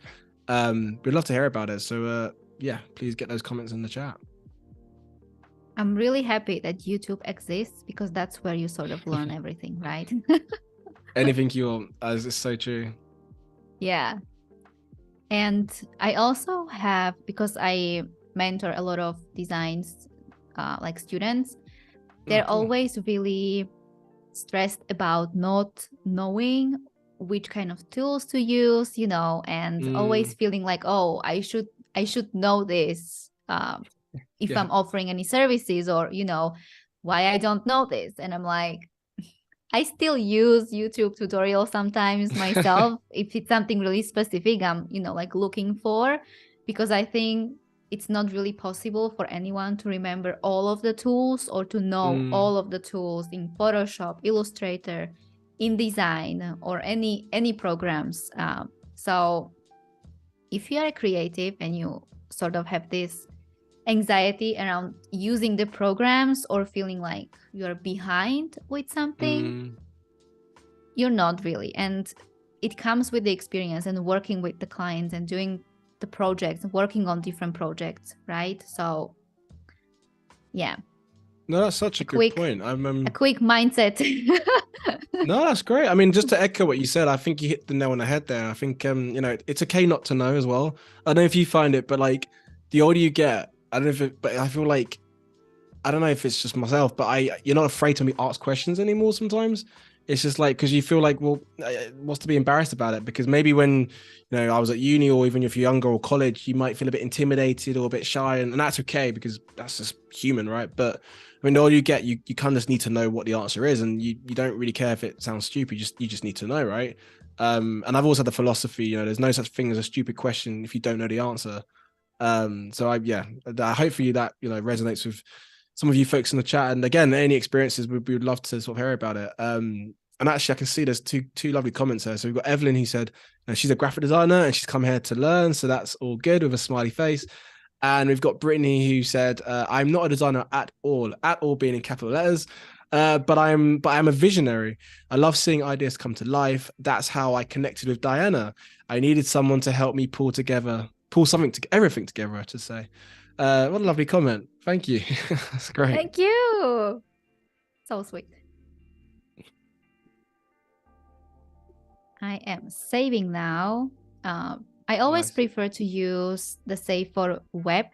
We'd love to hear about it. So please get those comments in the chat. I'm really happy that YouTube exists, because that's where you sort of learn everything, right? Anything you want, as it's so true. Yeah. And I also have, because I mentor a lot of designs like students, they're always really stressed about not knowing which kind of tools to use, and always feeling like, oh, I should know this if I'm offering any services, or why I don't know this. And I'm like, I still use YouTube tutorials sometimes myself if it's something really specific I'm like looking for, because I think it's not really possible for anyone to remember all of the tools or to know all of the tools in Photoshop, Illustrator, InDesign, or any programs. So if you are a creative and you sort of have this anxiety around using the programs or feeling like you're behind with something, you're not really. And it comes with the experience and working with the clients and doing the projects, working on different projects, right? So yeah. No, that's such a good point. A quick mindset. No, that's great. Just to echo what you said, I think you hit the nail on the head there. I think it's okay not to know as well. I don't know if you find it, but like the older you get, I don't know but I feel like, I don't know if it's just myself, but you're not afraid to be asked questions anymore sometimes. It's just like, because you feel like, well, what's to be embarrassed about it? Because maybe when, I was at uni, or even if you're younger or college, you might feel a bit intimidated or a bit shy, and that's okay because that's just human, right? But mean, all you get, you kind of just need to know what the answer is, and you don't really care if it sounds stupid. You just need to know, right? And I've always had the philosophy, you know, there's no such thing as a stupid question if you don't know the answer. So hopefully that, you know, resonates with some of you folks in the chat. And again, any experiences, we would love to sort of hear about it. And actually, I can see there's two lovely comments there. So we've got Evelyn who said, you know, she's a graphic designer and she's come here to learn. So that's all good, with a smiley face. And we've got Brittany who said, I'm not a designer at all being in capital letters. But I'm a visionary. I love seeing ideas come to life. That's how I connected with Diana. I needed someone to help me pull everything together, I should say. What a lovely comment. Thank you. That's great. Thank you. So sweet. I am saving now. I always prefer to use the save for web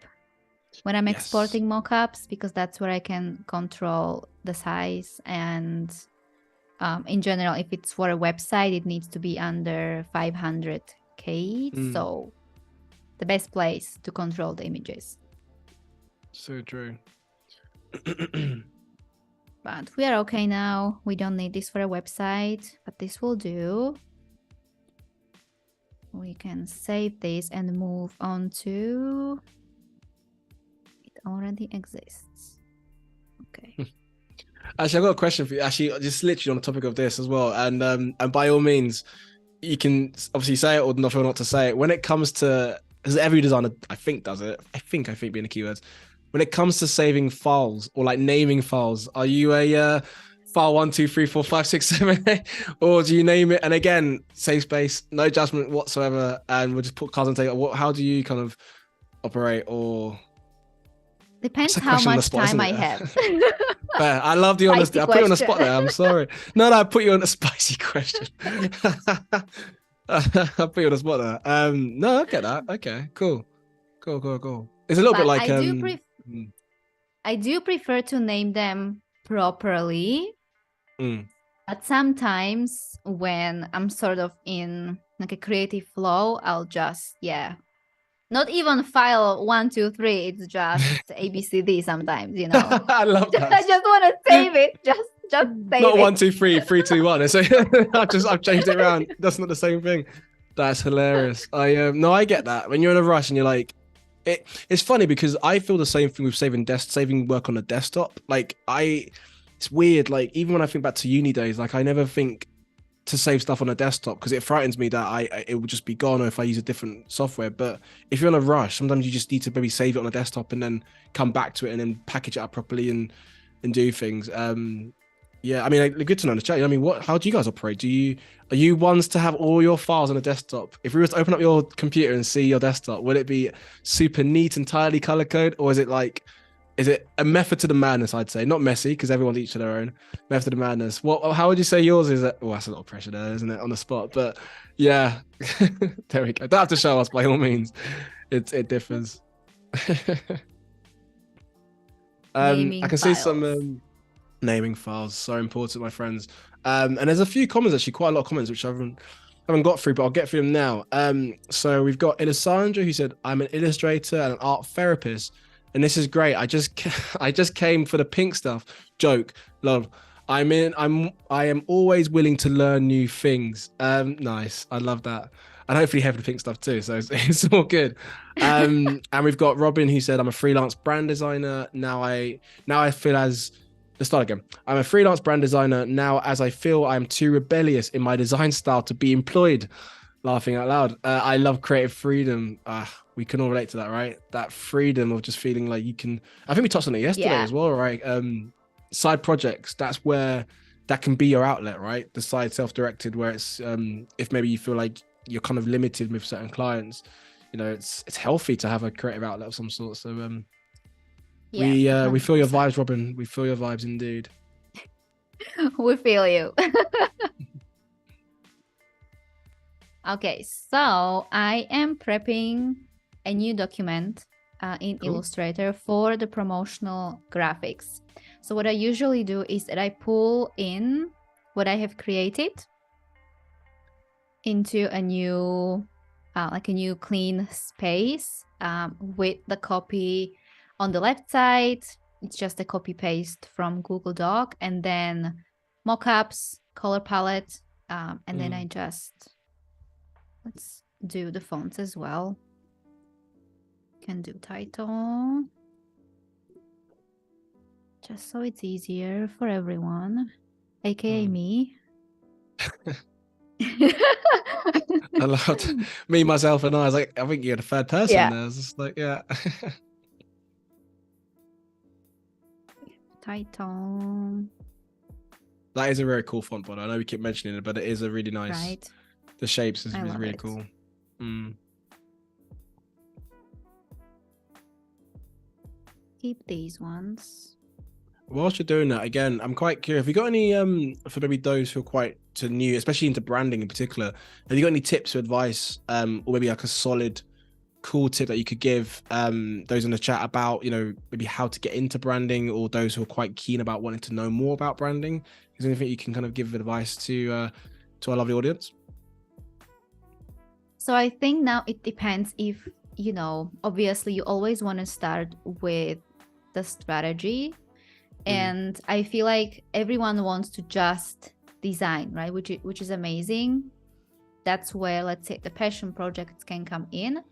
when I'm exporting mockups, because that's where I can control the size. And in general, if it's for a website, it needs to be under 500K. So the best place to control the images. So true. But we are okay now. We don't need this for a website, but this will do. We can save this and move on to... It already exists. Okay. Actually, I've got a question for you. Actually, just literally on the topic of this as well. And by all means, you can obviously say it or not feel not to say it. When it comes to, because every designer, I think, does it. I think being the keywords. When it comes to saving files or like naming files, are you a file 1, 2, 3, 4, 5, 6, 7, 8, or do you name it? And again, save space, no judgment whatsoever, and we'll just put cards on table. How do you kind of operate? Or depends how much time I have. Fair. I love the honesty. I put you on the spot there. I'm sorry. No, I put you on a spicy question. I put you on the spot there. No, I get that. Okay, cool. It's a little bit like I do prefer to name them properly. But sometimes when I'm sort of in like a creative flow, I'll just, not even file 1, 2, 3. It's just ABCD sometimes, you know. I love that. I just want to save it. Just save not it. 1, 2, 3, 3, 2, 1. So I've changed it around. That's not the same thing. That's hilarious. I get that. When you're in a rush and you're like, it's funny because I feel the same thing with saving work on a desktop. Like it's weird. Like even when I think back to uni days, like I never think to save stuff on a desktop because it frightens me that it will just be gone, or if I use a different software. But if you're in a rush, sometimes you just need to maybe save it on a desktop and then come back to it and then package it up properly and do things. I mean, good to know in the chat. I mean, how do you guys operate? Are you ones to have all your files on a desktop? If we were to open up your computer and see your desktop, would it be super neat and tidy color code, or is it a method to the madness? I'd say not messy because everyone's each to their own. Method to the madness. How would you say yours is? Oh, that's a lot of pressure there, isn't it, on the spot? But yeah, there we go. Don't have to show us by all means. It differs. I can see some naming files, so important, my friends. And there's a few comments, actually, quite a lot of comments which I haven't got through, but I'll get through them now. So we've got Elisandra who said, I'm an illustrator and an art therapist. And this is great. I just came for the pink stuff. Joke. Love. I am always willing to learn new things. Nice. I love that. And hopefully have the pink stuff too. So it's all good. And we've got Robin who said, I'm a freelance brand designer. Now I feel as... Let's start again. I'm a freelance brand designer now as I feel I'm too rebellious in my design style to be employed. Laughing out loud. I love creative freedom. We can all relate to that, right? That freedom of just feeling like you can... I think we touched on it yesterday as well, right? Side projects, that's where that can be your outlet, right? The side self-directed where it's... if maybe you feel like you're kind of limited with certain clients, you know, it's healthy to have a creative outlet of some sort. So we feel your vibes, Robin. We feel your vibes indeed. We feel you. Okay, so I am prepping a new document in Illustrator for the promotional graphics. So what I usually do is that I pull in what I have created into a new, like a new clean space with the copy on the left side, it's just a copy paste from Google Doc, and then mockups, color palette, and then I just, let's do the fonts as well. Can do title, just so it's easier for everyone, aka me. I loved me, myself, and I was like, I think you're the third person. Yeah. There. I was just like, yeah. Title. That is a very cool font, but I know we keep mentioning it, but it is a really nice. Right. The shapes is really it. Cool. Keep these ones. Whilst you're doing that, again, I'm quite curious. Have you got any for maybe those who are quite new, especially into branding in particular? Have you got any tips or advice, or maybe like a solid, cool tip that you could give those in the chat about, you know, maybe how to get into branding, or those who are quite keen about wanting to know more about branding? Is there anything you can kind of give advice to our lovely audience? So I think now it depends if, you know, obviously you always want to start with the strategy. And I feel like everyone wants to just design, right? Which is amazing. That's where, let's say, the passion projects can come in.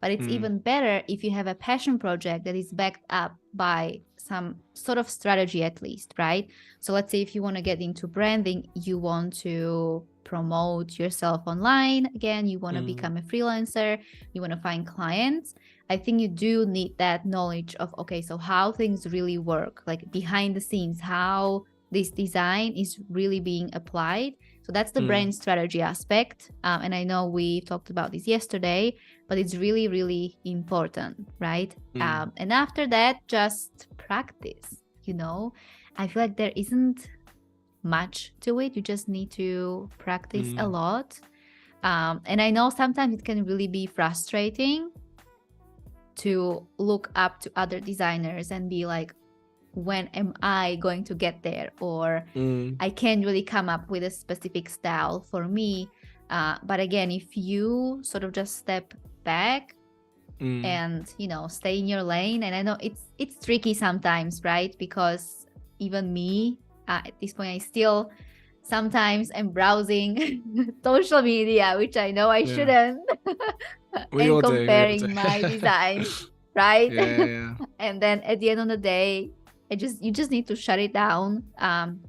But it's even better if you have a passion project that is backed up by some sort of strategy at least, right? So let's say if you want to get into branding, you want to promote yourself online. Again, you want to become a freelancer, you want to find clients. I think you do need that knowledge of, okay, so how things really work, like behind the scenes, how this design is really being applied. So that's the brand strategy aspect. And I know we talked about this yesterday, but it's really, really important, right? And after that, just practice, you know. I feel like there isn't much to it. You just need to practice a lot. And I know sometimes it can really be frustrating to look up to other designers and be like, when am I going to get there? Or I can't really come up with a specific style for me. But again, if you sort of just step back and, you know, stay in your lane, and I know it's tricky sometimes, right? Because even me, at this point, I still sometimes am browsing social media, which I know I shouldn't, and comparing my designs, right? And then at the end of the day, you just need to shut it down,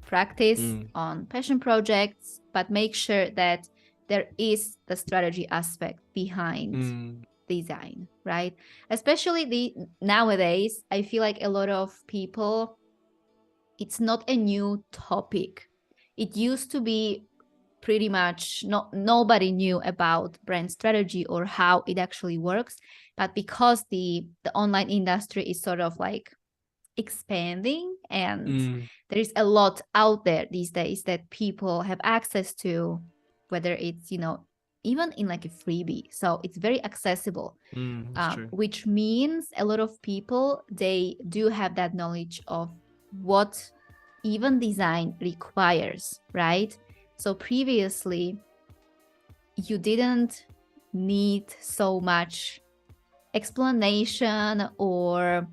practice on passion projects, but make sure that there is the strategy aspect behind design, right? Especially nowadays, I feel like a lot of people, it's not a new topic. It used to be pretty much nobody knew about brand strategy or how it actually works. But because the online industry is sort of like expanding, and there is a lot out there these days that people have access to, whether it's, you know, even in like a freebie, so it's very accessible, which means a lot of people, they do have that knowledge of what even design requires, right? So previously you didn't need so much explanation, or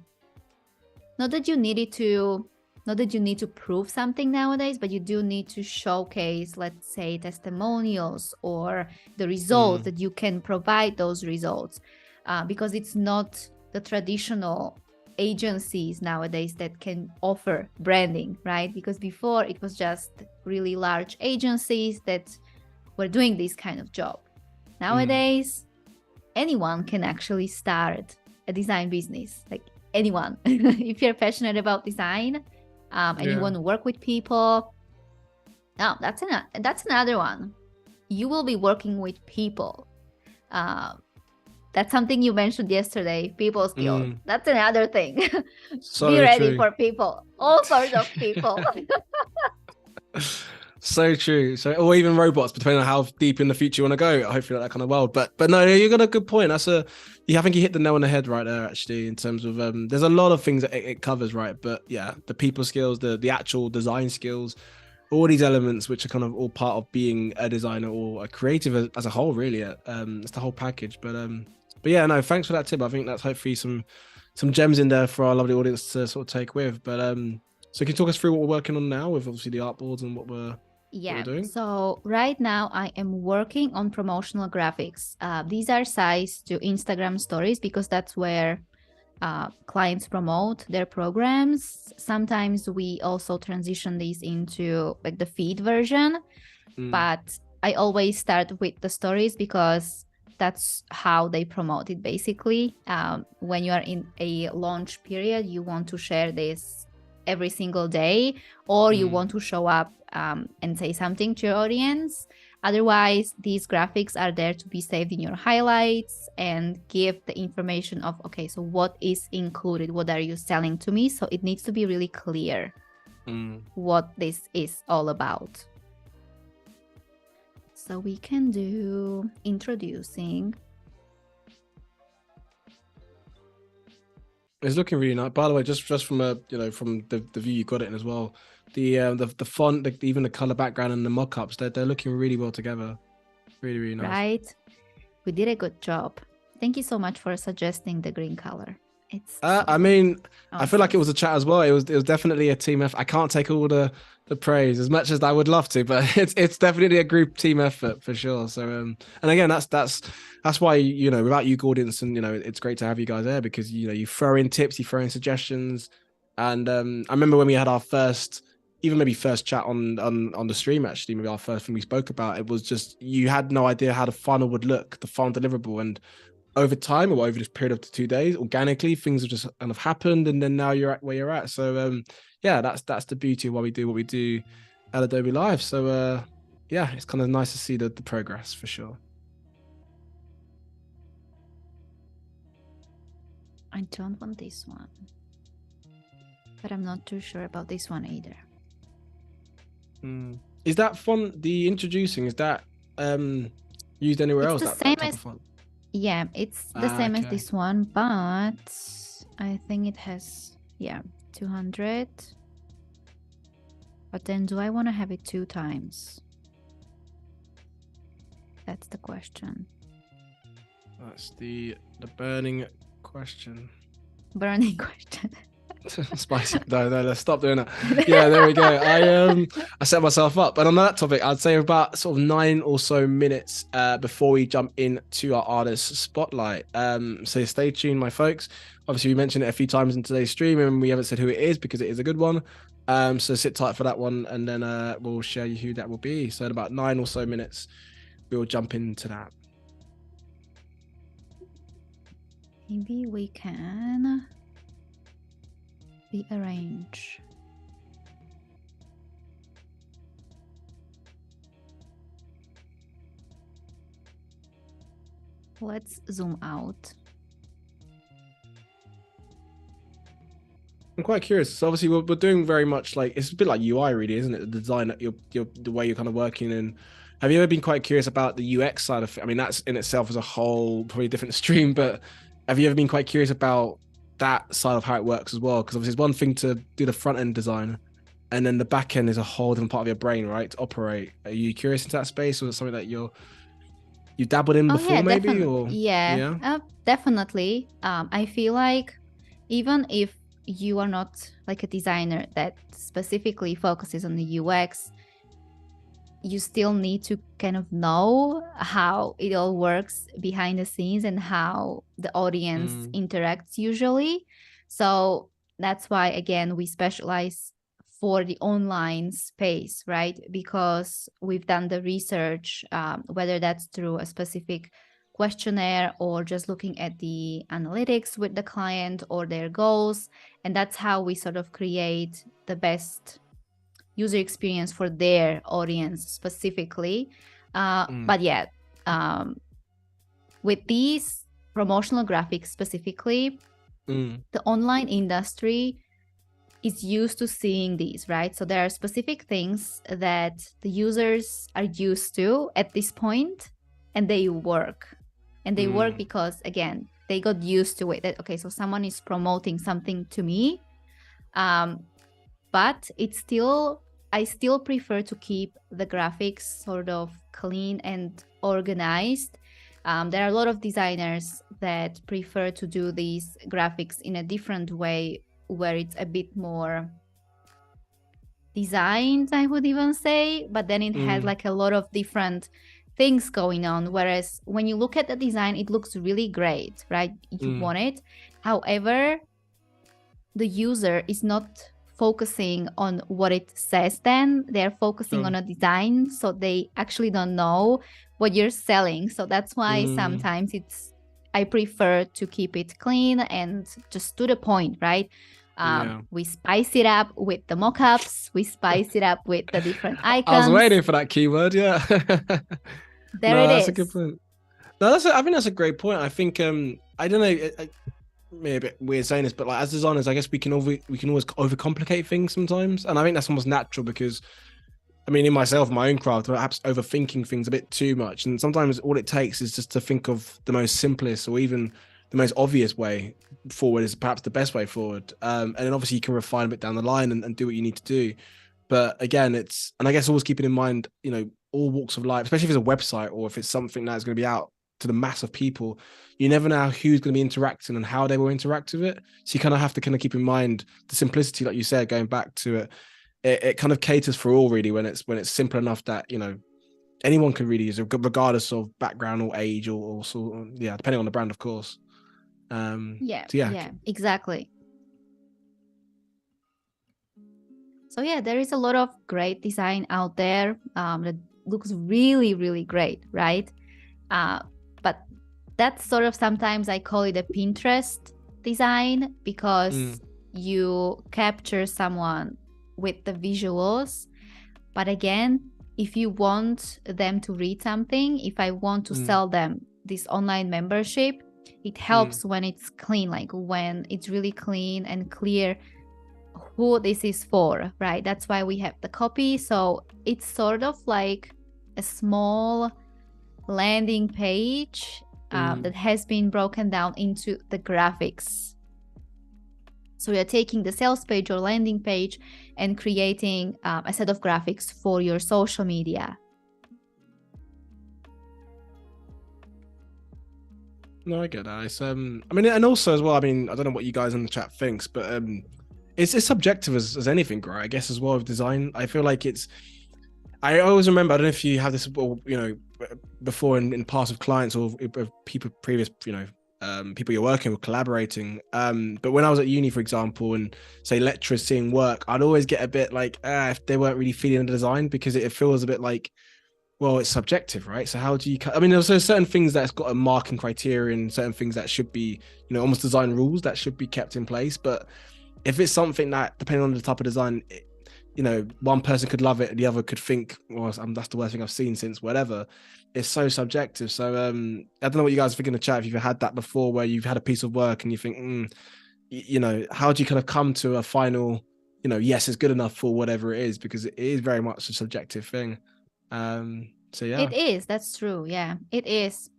not that you need to prove something nowadays, but you do need to showcase, let's say, testimonials or the results that you can provide those results, because it's not the traditional agencies nowadays that can offer branding, right? Because before it was just really large agencies that were doing this kind of job. Nowadays, anyone can actually start a design business, like anyone. If you're passionate about design and you want to work with people, now that's another one. You will be working with people. That's something you mentioned yesterday, people skills. That's another thing. So be ready true. for people, all sorts of people. So true. So, or even robots, depending on how deep in the future you want to go. Hopefully, that kind of world. But no, you got a good point. I think you hit the nail on the head right there. Actually, in terms of there's a lot of things that it covers, right? But yeah, the people skills, the actual design skills, all these elements, which are kind of all part of being a designer or a creative as a whole. Really, it's the whole package. But yeah, no, thanks for that tip. I think that's hopefully some some gems in there for our lovely audience to sort of take with. But so can you talk us through what we're working on now with obviously the artboards and what we're doing? So right now I am working on promotional graphics. These are sized to Instagram stories because that's where clients promote their programs. Sometimes we also transition these into like the feed version, but I always start with the stories because that's how they promote it basically. When you are in a launch period, you want to share this every single day, or you want to show up and say something to your audience. Otherwise, these graphics are there to be saved in your highlights and give the information of, okay, so what is included? What are you selling to me? So it needs to be really clear what this is all about. So we can do introducing. It's looking really nice. By the way, just from a from the view you got it in as well, the font, even the color background and the mockups, they're looking really well together. Really, really nice. Right, we did a good job. Thank you so much for suggesting the green color. It's I mean, awesome. I feel like it was a chat as well. It was definitely a team effort. I can't take all the praise as much as I would love to, but it's definitely a group team effort for sure. So and again, that's why without you, audience, and it's great to have you guys there because you throw in tips, you throw in suggestions, and I remember when we had our first chat on the stream, actually, maybe our first thing we spoke about, it was just you had no idea how the final would look, the final deliverable, and over time or over this period of 2 days, organically things have just kind of happened, and then now you're at where you're at. So yeah, that's the beauty of why we do what we do at Adobelive. So yeah, it's kind of nice to see the progress for sure. I don't want this one, but I'm not too sure about this one either. Is that font, the introducing, is that used anywhere else? The same as font? Yeah, it's the same as this one, but I think it has 200. But then do I want to have it 2 times? That's the question. That's the burning question. Burning question. Spicy. No, let's stop doing that. Yeah, there we go. I set myself up. But on that topic, I'd say about sort of 9 or so minutes before we jump into our artist spotlight. So stay tuned, my folks. Obviously, we mentioned it a few times in today's stream, and we haven't said who it is because it is a good one. So sit tight for that one, and then we'll share you who that will be. So in about 9 or so minutes, we'll jump into that. Maybe we can rearrange. Let's zoom out. I'm quite curious. So obviously we're doing very much like, it's a bit like UI really, isn't it? The design, the way you're kind of working in. Have you ever been quite curious about the UX side of it? I mean, that's in itself as a whole, probably a different stream, but have you ever been quite curious about that side of how it works as well? Because obviously it's one thing to do the front end design, and then the back end is a whole different part of your brain, right? To operate. Are you curious into that space, or is it something that you dabbled in before, maybe? Definitely. Or definitely. I feel like even if you are not like a designer that specifically focuses on the UX, you still need to kind of know how it all works behind the scenes and how the audience interacts usually. So that's why, again, we specialize for the online space, right? Because we've done the research, whether that's through a specific questionnaire or just looking at the analytics with the client or their goals. And that's how we sort of create the best user experience for their audience specifically. But yeah, with these promotional graphics specifically, the online industry is used to seeing these, right? So there are specific things that the users are used to at this point, and they work. And they work because, again, they got used to it. That, okay, so someone is promoting something to me, but it's still, I still prefer to keep the graphics sort of clean and organized, There are a lot of designers that prefer to do these graphics in a different way, where it's a bit more designed, I would even say, but then it has like a lot of different things going on. Whereas when you look at the design, it looks really great, right? You want it. However, the user is not focusing on what it says, then they're focusing on a design, so they actually don't know what you're selling. So that's why sometimes I prefer to keep it clean and just to the point, right? We spice it up with the mockups, we spice it up with the different icons. I was waiting for that keyword. There that's a good point. No, I think that's a great point. I think I don't know, maybe a bit weird saying this, but like as designers, I guess we can always overcomplicate things sometimes, and I think that's almost natural because, I mean, in myself, my own craft, perhaps overthinking things a bit too much, and sometimes all it takes is just to think of the most simplest or even the most obvious way forward is perhaps the best way forward, and then obviously you can refine a bit down the line and do what you need to do. But again, and I guess always keeping in mind, you know, all walks of life, especially if it's a website or if it's something that's going to be out to the mass of people, you never know who's going to be interacting and how they will interact with it. So you kind of have to kind of keep in mind the simplicity, like you said, going back to it. It kind of caters for all, really, when it's simple enough that, you know, anyone can really use it, regardless of background or age or depending on the brand, of course. Exactly. So yeah, there is a lot of great design out there that looks really, really great, right? But that's sort of, sometimes I call it a Pinterest design, because you capture someone with the visuals. But again, if you want them to read something, if I want to sell them this online membership, it helps when it's clean, like when it's really clean and clear who this is for, right? That's why we have the copy. So it's sort of like a small landing page that has been broken down into the graphics. So you're taking the sales page or landing page and creating a set of graphics for your social media. No, I get that. It's I mean, and also as well, I mean, I don't know what you guys in the chat thinks, but it's subjective as anything, right? I guess as well with design. I feel like I always remember, I don't know if you have this, you know, before in past with clients or people previous, you know, people you're working with, collaborating. But when I was at uni, for example, and say lecturers seeing work, I'd always get a bit like, if they weren't really feeling the design, because it feels a bit like, well, it's subjective, right? So how do you, I mean, there's certain things that's got a marking criterion, certain things that should be, you know, almost design rules that should be kept in place. But if it's something that, depending on the type of design, you know, one person could love it and the other could think, well, that's the worst thing I've seen since whatever. It's so subjective. So I don't know what you guys think in the chat, if you've had that before, where you've had a piece of work and you think, you know, how do you kind of come to a final, you know, yes, it's good enough for whatever it is, because it is very much a subjective thing. So yeah, it is, that's true. Yeah, it is.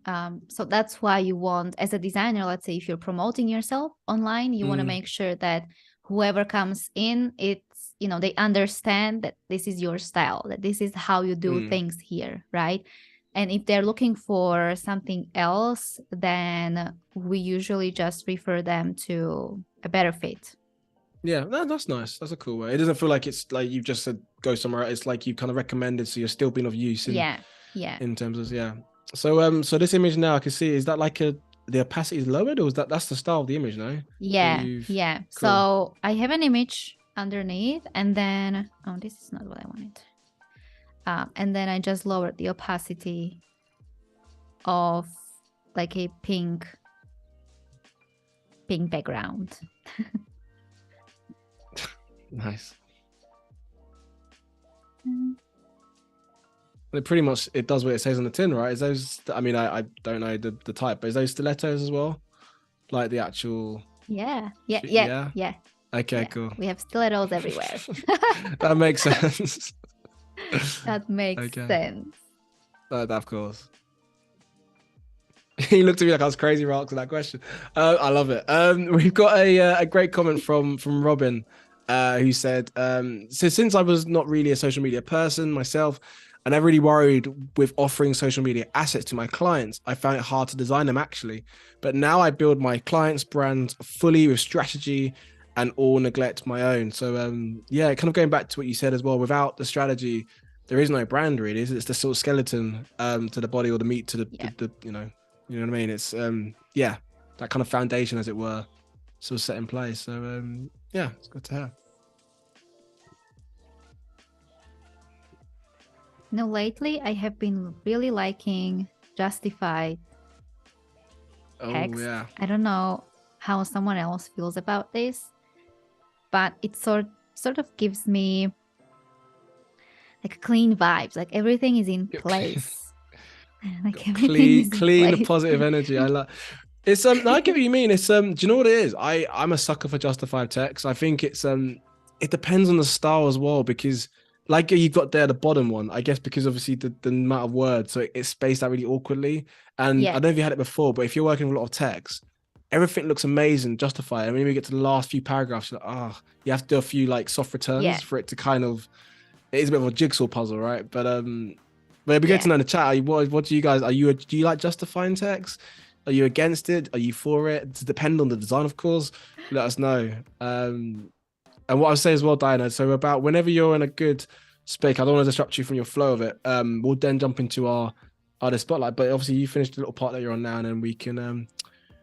So that's why you want, as a designer, let's say if you're promoting yourself online, you want to make sure that whoever comes in, it's, you know, they understand that this is your style, that this is how you do things here, right? And if they're looking for something else, then we usually just refer them to a better fit. Yeah, that's nice. That's a cool way. It doesn't feel like it's like you've just said go somewhere. It's like you've kind of recommended, so you're still being of use. In terms of So so this image now I can see, is that like the opacity is lowered, or is that's the style of the image now? Yeah. Cool. So I have an image underneath, and then this is not what I wanted. And then I just lowered the opacity of like a pink background. Nice. It pretty much, it does what it says on the tin, right? Is those, I mean, I don't know the type, but is those stilettos as well? Like the actual... Yeah. Okay, cool. We have stilettos everywhere. That makes sense. That makes sense. Of course. He looked at me like I was crazy for asking that question. I love it. We've got a great comment from Robin, who said, so since I was not really a social media person myself, And I really worried with offering social media assets to my clients. I found it hard to design them actually. But now I build my clients' brands fully with strategy and all neglect my own. So yeah, kind of going back to what you said as well, without the strategy, there is no brand really. It's the sort of skeleton to the body, or the meat to the you know what I mean? It's yeah, that kind of foundation, as it were, sort of set in place. So yeah, it's good to have. No, lately I have been really liking justified text. Yeah. I don't know how someone else feels about this, but it sort of gives me like clean vibes. Like everything is in place. Like clean, positive energy. I like. It's I get what you mean. It's do you know what it is? I'm a sucker for justified text. I think it's it depends on the style as well, because like you've got there the bottom one, I guess, because obviously the amount of words, so it's spaced out really awkwardly. And I don't know if you had it before, but if you're working with a lot of text, everything looks amazing, justified. And when we get to the last few paragraphs, you're like, you have to do a few like soft returns for it to kind of. It is a bit of a jigsaw puzzle, right? But it'd be good to know in the chat. What do you guys? Do you like justifying text? Are you against it? Are you for it? It's depend on the design, of course. Let us know. And what I would say as well, Diana, so about whenever you're in a good speak, I don't want to disrupt you from your flow of it. We'll then jump into our artist spotlight. But obviously you finished the little part that you're on now, and then we can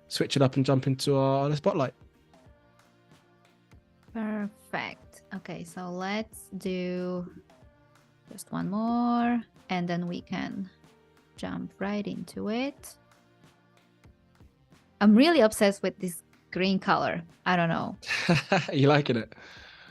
switch it up and jump into our artist spotlight. Perfect. Okay, so let's do just one more, and then we can jump right into it. I'm really obsessed with this green color. I don't know. You liking it?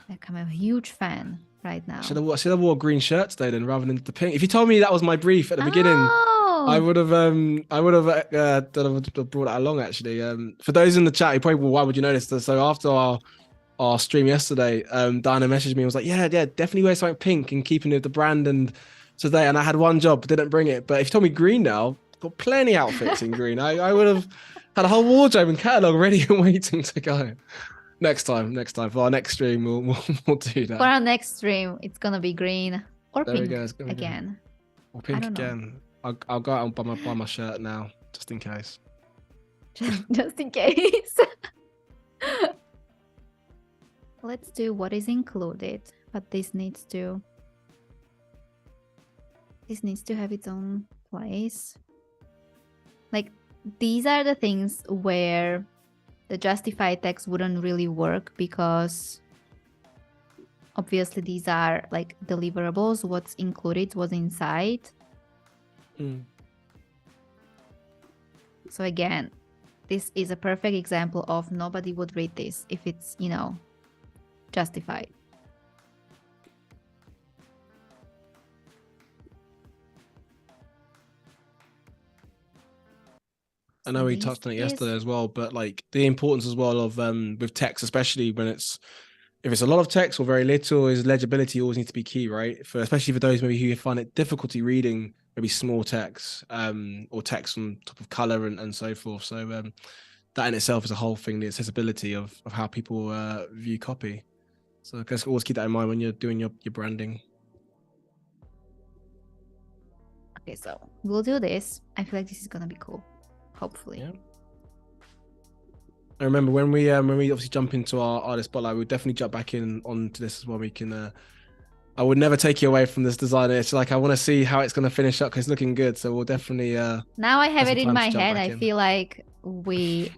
Like, I'm a huge fan right now. Should have wore a green shirt today then, rather than the pink. If you told me that was my brief at the beginning, I would have brought that along actually. For those in the chat, you probably, well, why would you know this? So after our stream yesterday, Diana messaged me and was like, yeah, definitely wear something pink and keeping with the brand. And today, and I had one job, but didn't bring it. But if you told me green now, I've got plenty of outfits in green. I would have had a whole wardrobe and catalogue ready and waiting to go. Next time for our next stream, we'll do that. For our next stream, it's gonna be green or there pink again. Or pink again. I'll go out and buy my shirt now, just in case. Just in case. Let's do what is included, but this needs to have its own place. Like, these are the things where the justified text wouldn't really work, because obviously these are like deliverables, what's included, what's inside. So again, this is a perfect example of nobody would read this if it's, justified. I know we touched on it yesterday as well, but like the importance as well of with text, especially when if it's a lot of text or very little, is legibility always needs to be key, right? Especially for those maybe who find it difficulty reading maybe small text or text on top of color and so forth. So that in itself is a whole thing, the accessibility of how people view copy. So I guess always keep that in mind when you're doing your branding. Okay, so we'll do this. I feel like this is gonna be cool. Hopefully. Yeah. I remember when we obviously jump into our artist spotlight, we'll definitely jump back onto this as well. We can I would never take you away from this design. It's like I want to see how it's going to finish up because it's looking good. So we'll definitely now I have it in my head. I feel like we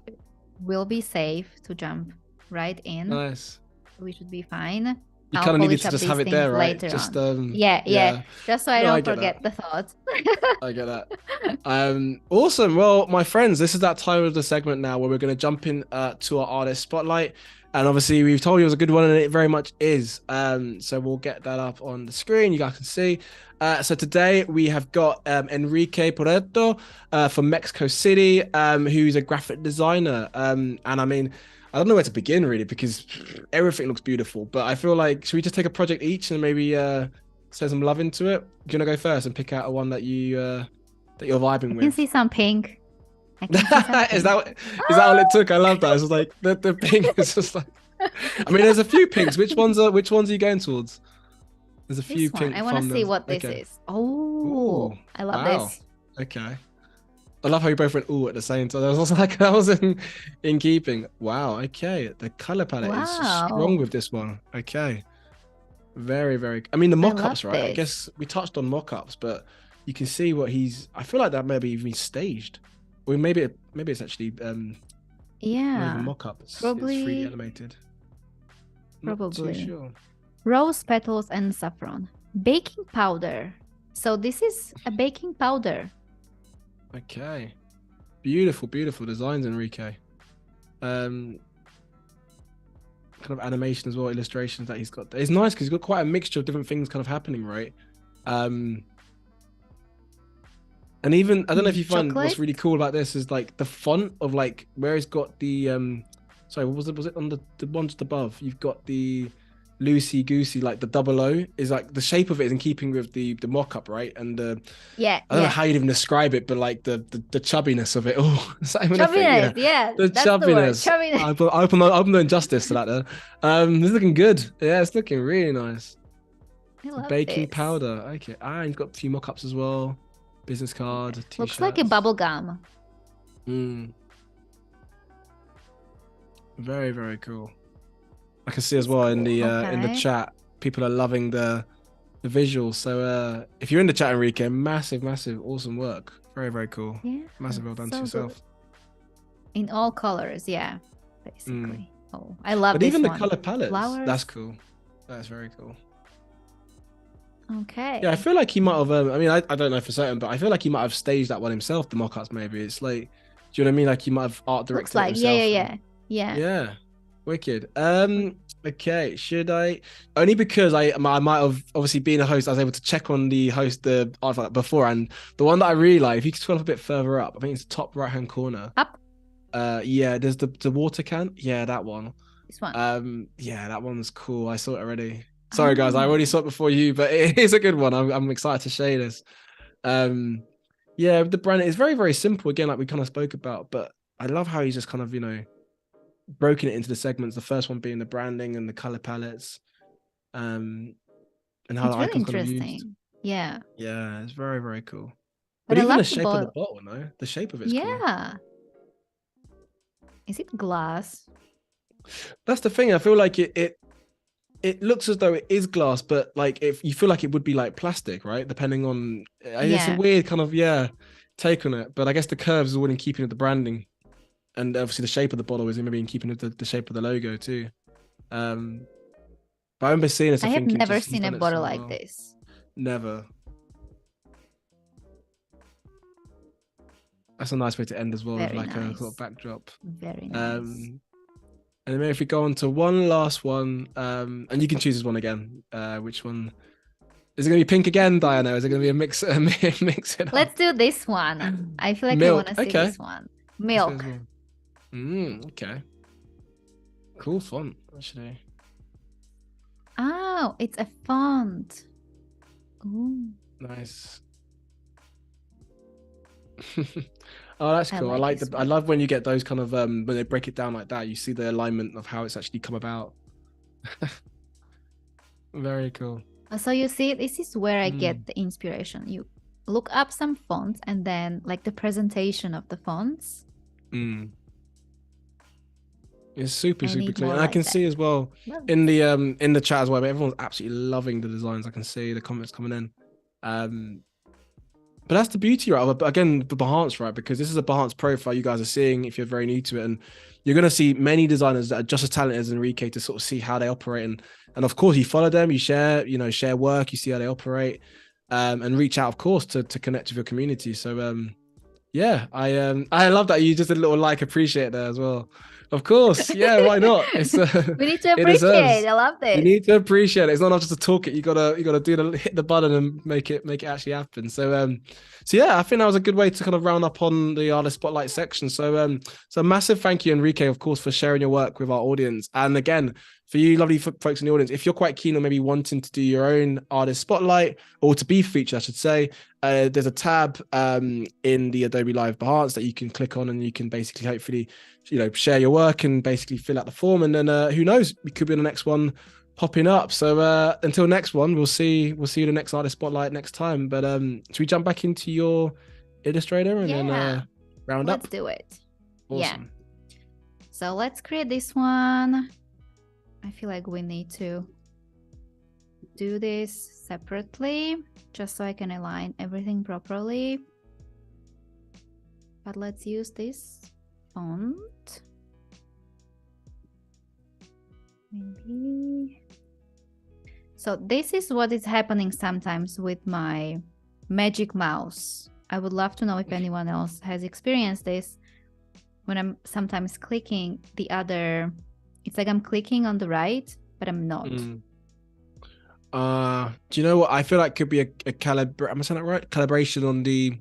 will be safe to jump right in. Nice. We should be fine. You kind of needed to just have it there, right? Just yeah. Just so I don't forget the thoughts. I get that. Awesome. Well, my friends, this is that time of the segment now where we're going to jump in to our artist spotlight. And obviously, we've told you it was a good one, and it very much is. So we'll get that up on the screen. You guys can see. So today we have got Enrique Porretto from Mexico City, who's a graphic designer. And I mean, I don't know where to begin really, because everything looks beautiful. But I feel like, should we just take a project each and maybe send some love into it? Do you want to go first and pick out a one that you're vibing with? I can see some pink. Is that all it took? I love that. It's just like the pink is just like. I mean, there's a few pinks. Which ones are you going towards? There's a This few one. pink I want to see thumbnails. what this Okay. is. Oh, Ooh, I love wow. this. Okay. I love how you both went ooh at the same time. I was also like, that was in keeping. Wow. Okay. The color palette is strong Wow. with this one. Okay. Very, very. I mean, the I mock-ups, love right? I this. guess we touched on mock-ups, but you can see what he's. I feel like that maybe even staged, or maybe it's actually not Yeah, even mock-up. It's 3D probably. animated. Not too Probably. sure. Rose petals and saffron. Baking powder. So this is a baking powder. Okay. Beautiful, beautiful designs, Enrique. Kind of animation as well, illustrations that he's got. It's nice because he's got quite a mixture of different things kind of happening, right? And even I don't know if you find what's really cool about this is like the font of like where it's got the sorry, what was it on the one just above? You've got the loosey goosey, like the double O is like the shape of it is in keeping with the mock-up, right? And yeah, I don't know how you'd even describe it, but like the chubbiness of it. Oh, chubbiness, yeah, the that's chubbiness. the word. Chubbiness. I open no injustice to that there. It's looking good. Yeah, it's looking really nice. I love Baking this. powder. Okay. You've got a few mock-ups as well. Business card, t-shirts. Looks like a bubble gum. Very, very cool. I can see as well in the chat, people are loving the visuals. So if you're in the chat, Enrique, massive, awesome work. Very, very cool. Yeah. Massive well done to yourself. Good. In all colors, yeah. Basically. Oh, I love this even one. the color palettes. Flowers. That's cool. That's very cool. Okay. Yeah, I feel like he might have. I mean, I don't know for certain, but I feel like he might have staged that one himself. The mock-ups, maybe. It's like, do you know what I mean? Like he might have art directed. Looks like, himself. Yeah. Wicked. Okay. Should I? Only because I might have obviously being a host, I was able to check on the host the art before, and the one that I really like. If you could scroll up a bit further up, I think it's the top right-hand corner. Up. Yeah. There's the water can. Yeah, that one. This one. Yeah, that one's cool. I saw it already. Sorry, guys, I already saw it before you, but it is a good one. I'm excited to share this. Yeah, the brand is very, very simple. Again, like we kind of spoke about, but I love how he's just kind of, broken it into the segments. The first one being the branding and the color palettes, and how it's the really icons kind of interesting. used. Yeah. Yeah, it's very, very cool. But even the shape of the bottle, no, the shape of it's cool. Yeah. Is it glass? That's the thing. I feel like it looks as though it is glass, but like if you feel like it would be like plastic, right? Depending on it's a weird kind of take on it. But I guess the curves are all in keeping with the branding, and obviously the shape of the bottle is maybe in keeping with the shape of the logo too. But I remember seeing this. I have never seen a bottle like this. Never. That's a nice way to end as well, with like a sort of backdrop. Very nice. And then if we go on to one last one, and you can choose this one again. Which one? Is it going to be pink again, Diana? Is it going to be a mix it up? Let's do this one. I feel like I want to see this one. Milk. Okay. Cool font, actually. Oh, it's a font. Ooh. Nice. Oh, that's cool. I love when you get those kind of when they break it down like that. You see the alignment of how it's actually come about. Very cool. So you see, this is where I get the inspiration. You look up some fonts and then like the presentation of the fonts. It's super clear. And I can see as well in the chat as well, but everyone's absolutely loving the designs. I can see the comments coming in. But that's the beauty, right? But again, the Behance, right? Because this is a Behance profile you guys are seeing if you're very new to it. And you're going to see many designers that are just as talented as Enrique to sort of see how they operate. And of course, you follow them, you share work, you see how they operate, and reach out, of course, to connect with your community. So, yeah, I love that you just did a little appreciate there as well. Of course, yeah, why not? It's we need to appreciate. I love this. You need to appreciate it. It's not just to talk it. You gotta hit the button and make it actually happen. So yeah, I think that was a good way to kind of round up on the artist spotlight section. So massive thank you, Enrique, of course, for sharing your work with our audience. And again, for you lovely folks in the audience, if you're quite keen on maybe wanting to do your own artist spotlight or to be featured, I should say, there's a tab in the Adobelive Behance that you can click on, and you can basically hopefully share your work and basically fill out the form, and then who knows, we could be on the next one popping up. So until next one, we'll see the next artist spotlight next time. But should we jump back into your Illustrator and then round up? Let's do it. Awesome. Yeah. So let's create this one. I feel like we need to do this separately just so I can align everything properly. But let's use this font. Maybe. So this is what is happening sometimes with my Magic Mouse. I would love to know if anyone else has experienced this. When I'm sometimes clicking the other, it's like I'm clicking on the right, but I'm not. Do you know what? I feel like it could be a am I saying that right? Calibration on the,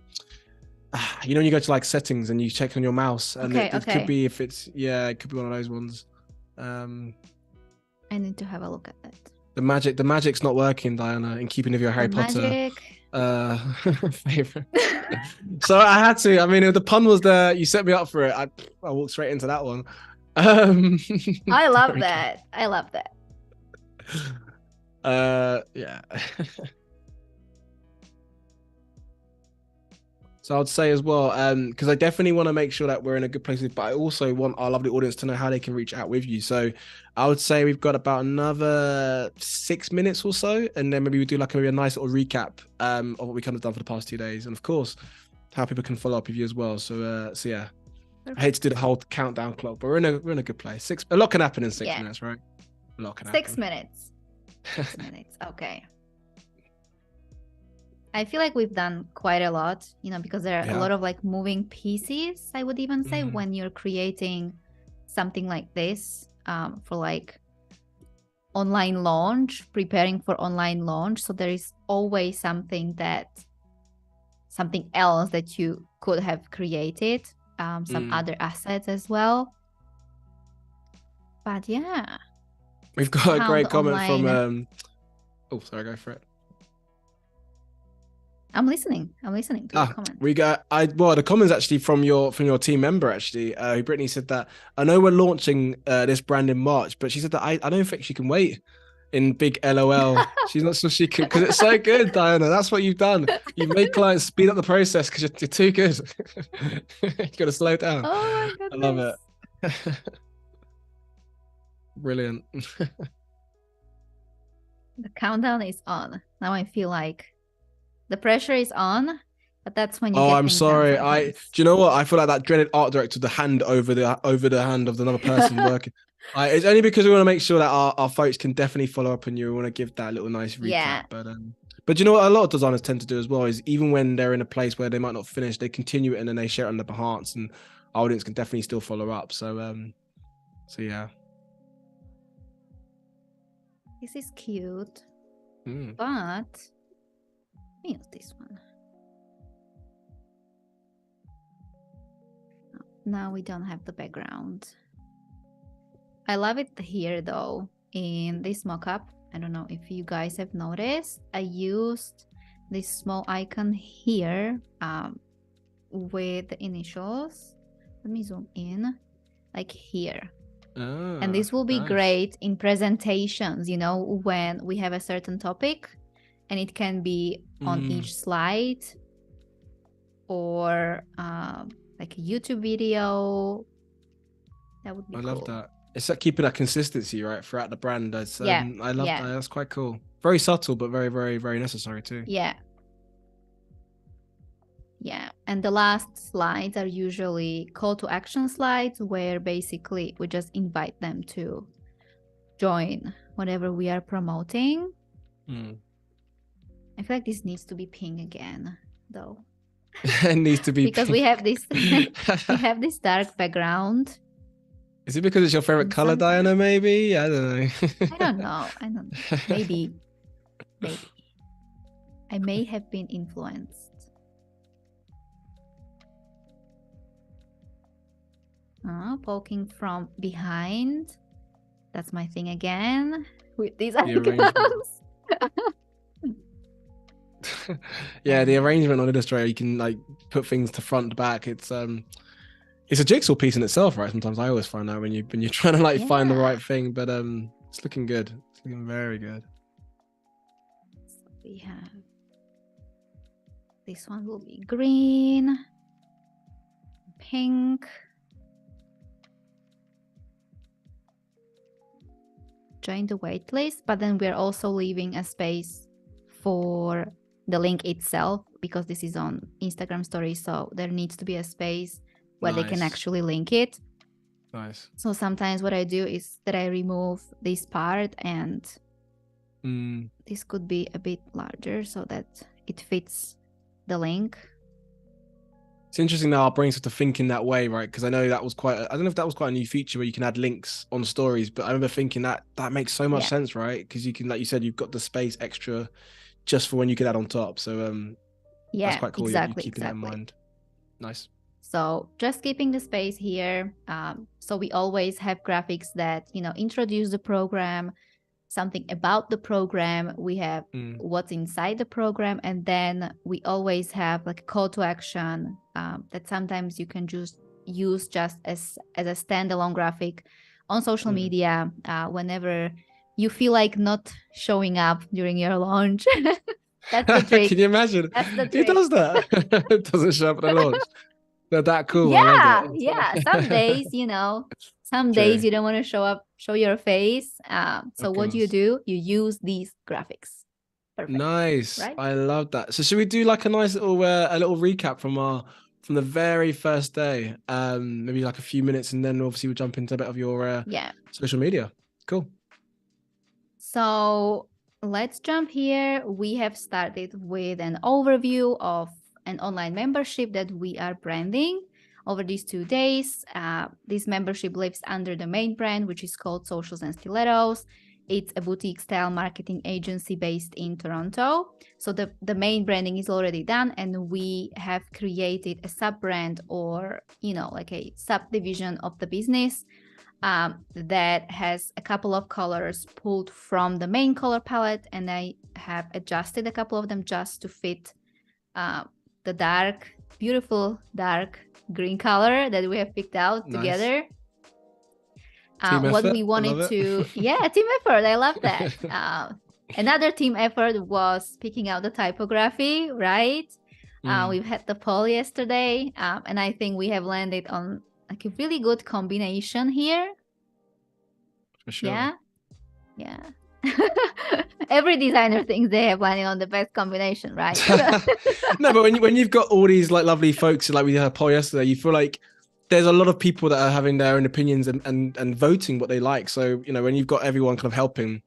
you know, when you go to like settings and you check on your mouse, and it could be if it's, it could be one of those ones. I need to have a look at that. The magic's not working, Diana, in keeping with your Harry Potter favorite. So I had to. I mean, if the pun was there, you set me up for it. I walked straight into that one. I love that. I love that. Yeah. So I'd say as well, because I definitely want to make sure that we're in a good place, but I also want our lovely audience to know how they can reach out with you. So I would say we've got about another 6 minutes or so, and then maybe we do like maybe a nice little recap of what we kind of done for the past 2 days, and of course how people can follow up with you as well. So yeah, I hate to do the whole countdown clock, but we're in a good place. A lot can happen in 6 minutes, right? A lot can happen. 6 minutes. 6 minutes. Okay. I feel like we've done quite a lot, you know, because there are a lot of like moving pieces, I would even say, when you're creating something like this for like online launch, preparing for online launch. So there is always something else that you could have created, some other assets as well. But yeah. We've got a great comment from, oh, sorry, go for it. I'm listening to the comment. We got the comments actually from your team member actually. Brittany said that I know we're launching this brand in March, but she said that I don't think she can wait. In big LOL, she's not sure she could, because it's so good, Diana. That's what you've done. You've made clients speed up the process because you're too good. You got to slow down. Oh my goodness. I love it. Brilliant. The countdown is on. Now I feel like the pressure is on, but that's when you get I'm sorry. Do you know what? I feel like that dreaded art director, the hand over the hand of another person working. It's only because we want to make sure that our folks can definitely follow up on you. We want to give that little nice recap. Yeah. But you know what a lot of designers tend to do as well is, even when they're in a place where they might not finish, they continue it and then they share it on their behalf, and our audience can definitely still follow up. So yeah. This is cute, but let me use this one. Now we don't have the background. I love it here though, in this mockup. I don't know if you guys have noticed, I used this small icon here with the initials. Let me zoom in, like here. And this will be great in presentations, you know, when we have a certain topic and it can be on each slide, or like a YouTube video. That would be cool. I love that. It's like keeping that consistency, right, throughout the brand. I love that. That's quite cool. Very subtle, but very, very, very necessary too. Yeah. And the last slides are usually call to action slides, where basically we just invite them to join whatever we are promoting. I feel like this needs to be pink again, though. It needs to be because pink. we have this we have this dark background. Is it because it's your favorite color, Diana? Maybe, I don't know. I don't know. Maybe I may have been influenced. Poking from behind. That's my thing again with these icons. Yeah, the arrangement on Illustrator, you can like put things to front to back. It's a jigsaw piece in itself, right? Sometimes I always find that when you're trying to like find the right thing. But It's looking good. It's looking very good. So we have, this one will be green, pink. Join the waitlist, but then we're also leaving a space for the link itself because this is on Instagram stories, so there needs to be a space where they can actually link it. Nice. So sometimes what I do is that I remove this part, and this could be a bit larger so that it fits the link. It's interesting now our brains have to think in that way, right? Because I know that was I don't know if that was quite a new feature where you can add links on stories, but I remember thinking that makes so much sense, right? Because you can, like you said, you've got the space extra just for when you could add on top. So that's quite cool. Exactly, you're keeping that in mind. Nice. So just keeping the space here. So we always have graphics that, introduce the program, something about the program. We have what's inside the program, and then we always have like a call to action that sometimes you can just use just as a standalone graphic on social media whenever you feel like not showing up during your launch. That's the trick. Can you imagine? That's the trick. Who does that? It doesn't show up at launch. They're that cool. I love it. Yeah. Some days, some days you don't want to show your face. So what do? You use these graphics. Perfect. Nice. Right? I love that. So should we do like a nice little a little recap from the very first day? Maybe like a few minutes, and then obviously we'll jump into a bit of your social media. Cool. So let's jump here. We have started with an overview of an online membership that we are branding over these 2 days. This membership lives under the main brand, which is called Socials and Stilettos. It's a boutique style marketing agency based in Toronto. So the main branding is already done, and we have created a sub-brand, or, like a subdivision of the business that has a couple of colors pulled from the main color palette, and I have adjusted a couple of them just to fit the beautiful dark green color that we have picked out together. What we wanted to, team effort. I love that. Another team effort was picking out the typography, right? We've had the poll yesterday, and I think we have landed on like a really good combination here. For sure. Yeah. Every designer thinks they have landed on the best combination, right? No, but when you've got all these like lovely folks, like we had a poll yesterday, you feel like there's a lot of people that are having their own opinions and voting what they like. So, when you've got everyone kind of helping,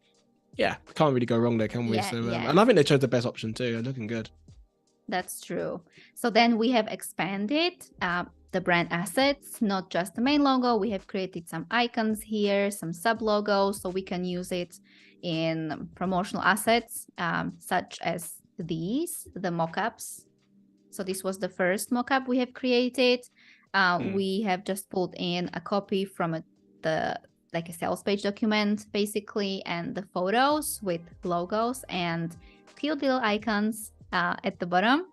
can't really go wrong there, can we? And I think they chose the best option too. They're looking good. That's true. So then we have expanded the brand assets, not just the main logo. We have created some icons here, some sub logos, so we can use it in promotional assets, such as these, the mockups. So this was the first mockup we have created. We have just pulled in a copy from like a sales page document, basically, and the photos with logos and cute little icons at the bottom.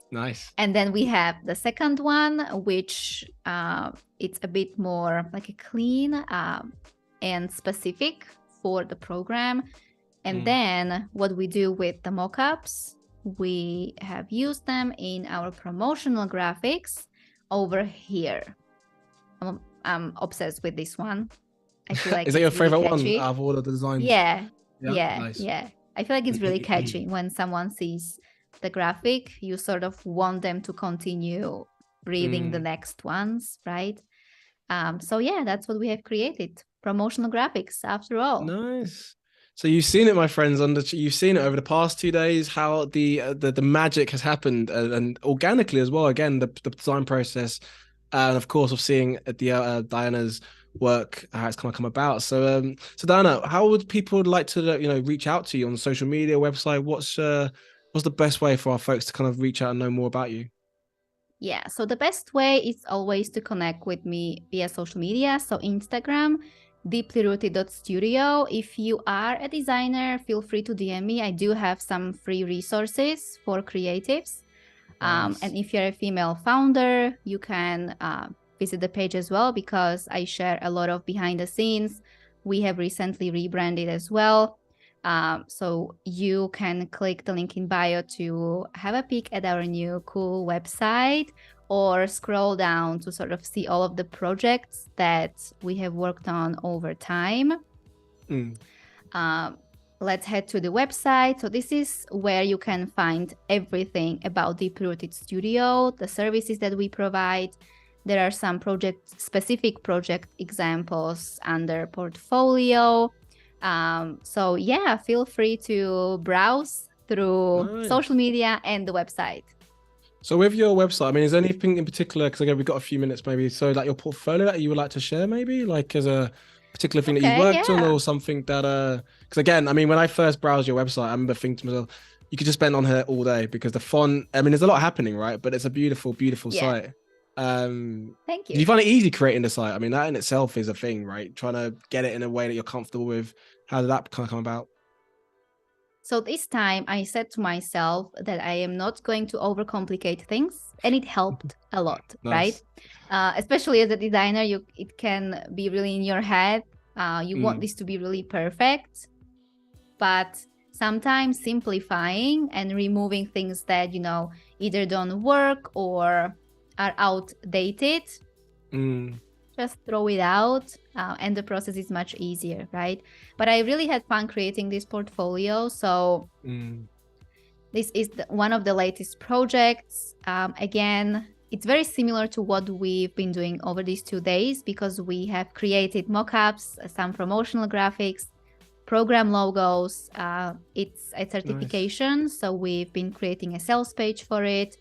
Nice. And then we have the second one, which it's a bit more like a clean and specific for the program. And then what we do with the mockups, we have used them in our promotional graphics over here. I'm obsessed with this one. I feel like is that your favorite catchy. one out of all of the designs? Yeah. I feel like it's really catchy. When someone sees the graphic, you sort of want them to continue reading the next ones, right? So that's what we have created. Promotional graphics, after all. Nice. So you've seen it, my friends. You've seen it over the past 2 days, how the magic has happened, and organically as well. Again, the design process, and of course of seeing the Diana's work, how it's kind of come about. So Diana, how would people like to reach out to you on social media, website? What's the best way for our folks to kind of reach out and know more about you? Yeah, so the best way is always to connect with me via social media. So Instagram, deeplyrooted.studio. If you are a designer, feel free to DM me. I do have some free resources for creatives. Nice. And if you're a female founder, you can visit the page as well, because I share a lot of behind the scenes we have recently rebranded as well. So you can click the link in bio to have a peek at our new cool website, or scroll down to sort of see all of the projects that we have worked on over time. Let's head to the website. So this is where you can find everything about Deep Rooted Studio, the services that we provide. There are some specific project examples under portfolio. So yeah, feel free to browse through social media and the website. So with your website, I mean, is there anything in particular, because again, we've got a few minutes maybe, so like your portfolio that you would like to share maybe, like as a particular thing that you worked on, or something that, because again, I mean, when I first browsed your website, I remember thinking to myself, you could just spend on here all day, because the font, I mean, there's a lot happening, right? But it's a beautiful, beautiful site. Thank you. Do you find it easy creating the site? I mean, that in itself is a thing, right? Trying to get it in a way that you're comfortable with. How did that kind of come about? So this time I said to myself that I am not going to overcomplicate things, and it helped a lot, right? Especially as a designer, it can be really in your head. You want this to be really perfect, but sometimes simplifying and removing things that, you know, either don't work or are outdated, just throw it out, and the process is much easier, right? But I really had fun creating this portfolio. So this is one of the latest projects. Again, it's very similar to what we've been doing over these 2 days, because we have created mockups, some promotional graphics, program logos. It's a certification, so we've been creating a sales page for it.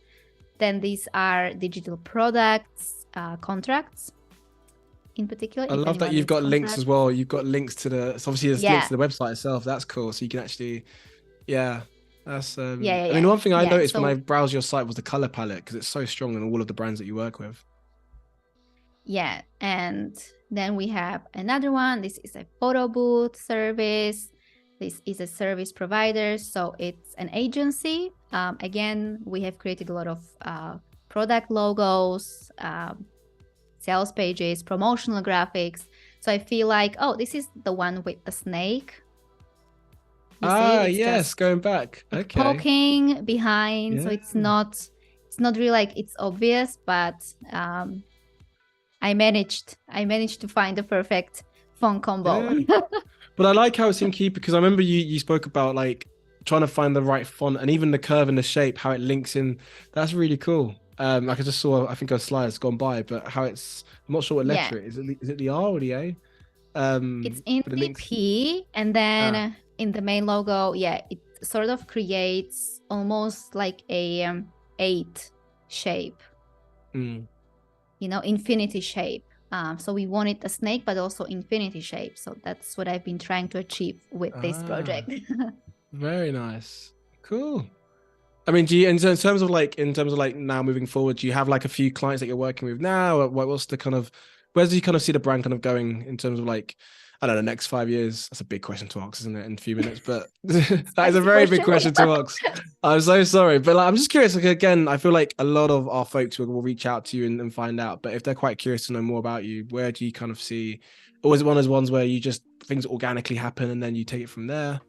Then these are digital products, contracts in particular. I love that you've got links as well. You've got links to so obviously there's links to the website itself. That's cool. So you can actually, that's I mean, one thing I noticed when I browsed your site was the color palette, because it's so strong in all of the brands that you work with. Yeah. And then we have another one. This is a photo booth service. This is a service provider, so it's an agency. Again, we have created a lot of product logos, sales pages, promotional graphics. So I feel like, oh, this is the one with the snake. Yes, going back. Okay. Poking behind, so it's not really like it's obvious, but I managed to find the perfect font combo. Yeah. But I like how it's in keep, because I remember you spoke about like trying to find the right font, and even the curve and the shape, how it links in. That's really cool. Like I just saw, I think a slide has gone by, but how it's, I'm not sure what letter it is. Is it the R or the A? It's in the P, and then in the main logo, it sort of creates almost like a 8 shape, you know, infinity shape. So we wanted a snake, but also infinity shape. So that's what I've been trying to achieve with this project. Very nice. Cool. I mean, do you, in terms of like now moving forward, do you have like a few clients that you're working with now? Or what's the kind of, where do you kind of see the brand kind of going in terms of like, I don't know, next 5 years? That's a big question to ask, isn't it, in a few minutes? But that is a very big question to ask. I'm so sorry. But like, I'm just curious. Like, again, I feel like a lot of our folks will reach out to you and find out. But if they're quite curious to know more about you, where do you kind of see, or is it one of those ones where you just, things organically happen and then you take it from there?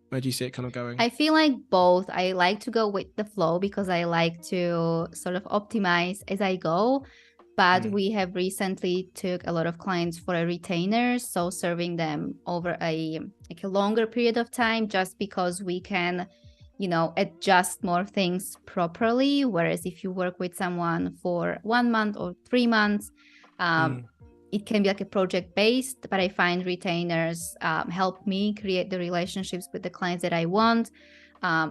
Where do you see it kind of going? I feel like both. I like to go with the flow, because I like to sort of optimize as I go. But we have recently took a lot of clients for a retainer, so serving them over a longer period of time, just because we can, you know, adjust more things properly. Whereas if you work with someone for 1 month or 3 months, it can be like a project based. But I find retainers help me create the relationships with the clients that I want.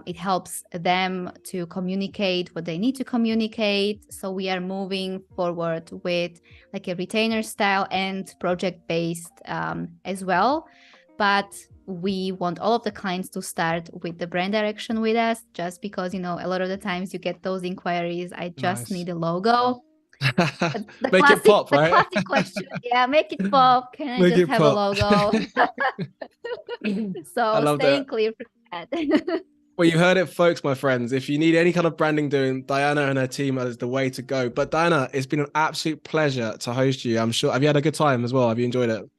It helps them to communicate what they need to communicate. So we are moving forward with like a retainer style and project based as well. But we want all of the clients to start with the brand direction with us, just because, you know, a lot of the times you get those inquiries, I just need a logo. Make it pop, right? The classic question. Yeah, make it pop. Can I just have a logo? So staying clear from that. Well, you heard it, folks, my friends. If you need any kind of branding doing, Diana and her team is the way to go. But Diana, it's been an absolute pleasure to host you. I'm sure. Have you had a good time as well? Have you enjoyed it?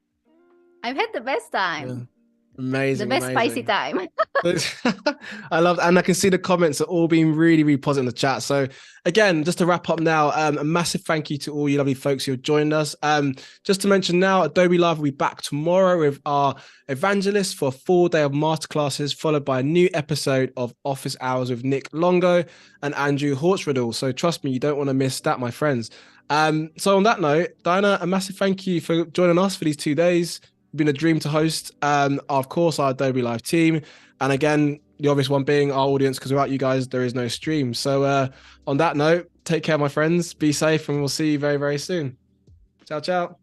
I've had the best time. Yeah. Amazing, The best spicy time. I love, and I can see the comments are all being really, really positive in the chat. So again, just to wrap up now, a massive thank you to all you lovely folks who have joined us. Just to mention now, Adobelive will be back tomorrow with our evangelist for a full day of masterclasses, followed by a new episode of Office Hours with Nick Longo and Andrew Hortzriddle. So trust me, you don't want to miss that, my friends. So on that note, Diana, a massive thank you for joining us for these 2 days. Been a dream to host. Of course, our Adobelive team, and again, the obvious one being our audience, because without you guys, there is no stream. So on that note, take care, my friends. Be safe, and we'll see you very, very soon. Ciao, ciao.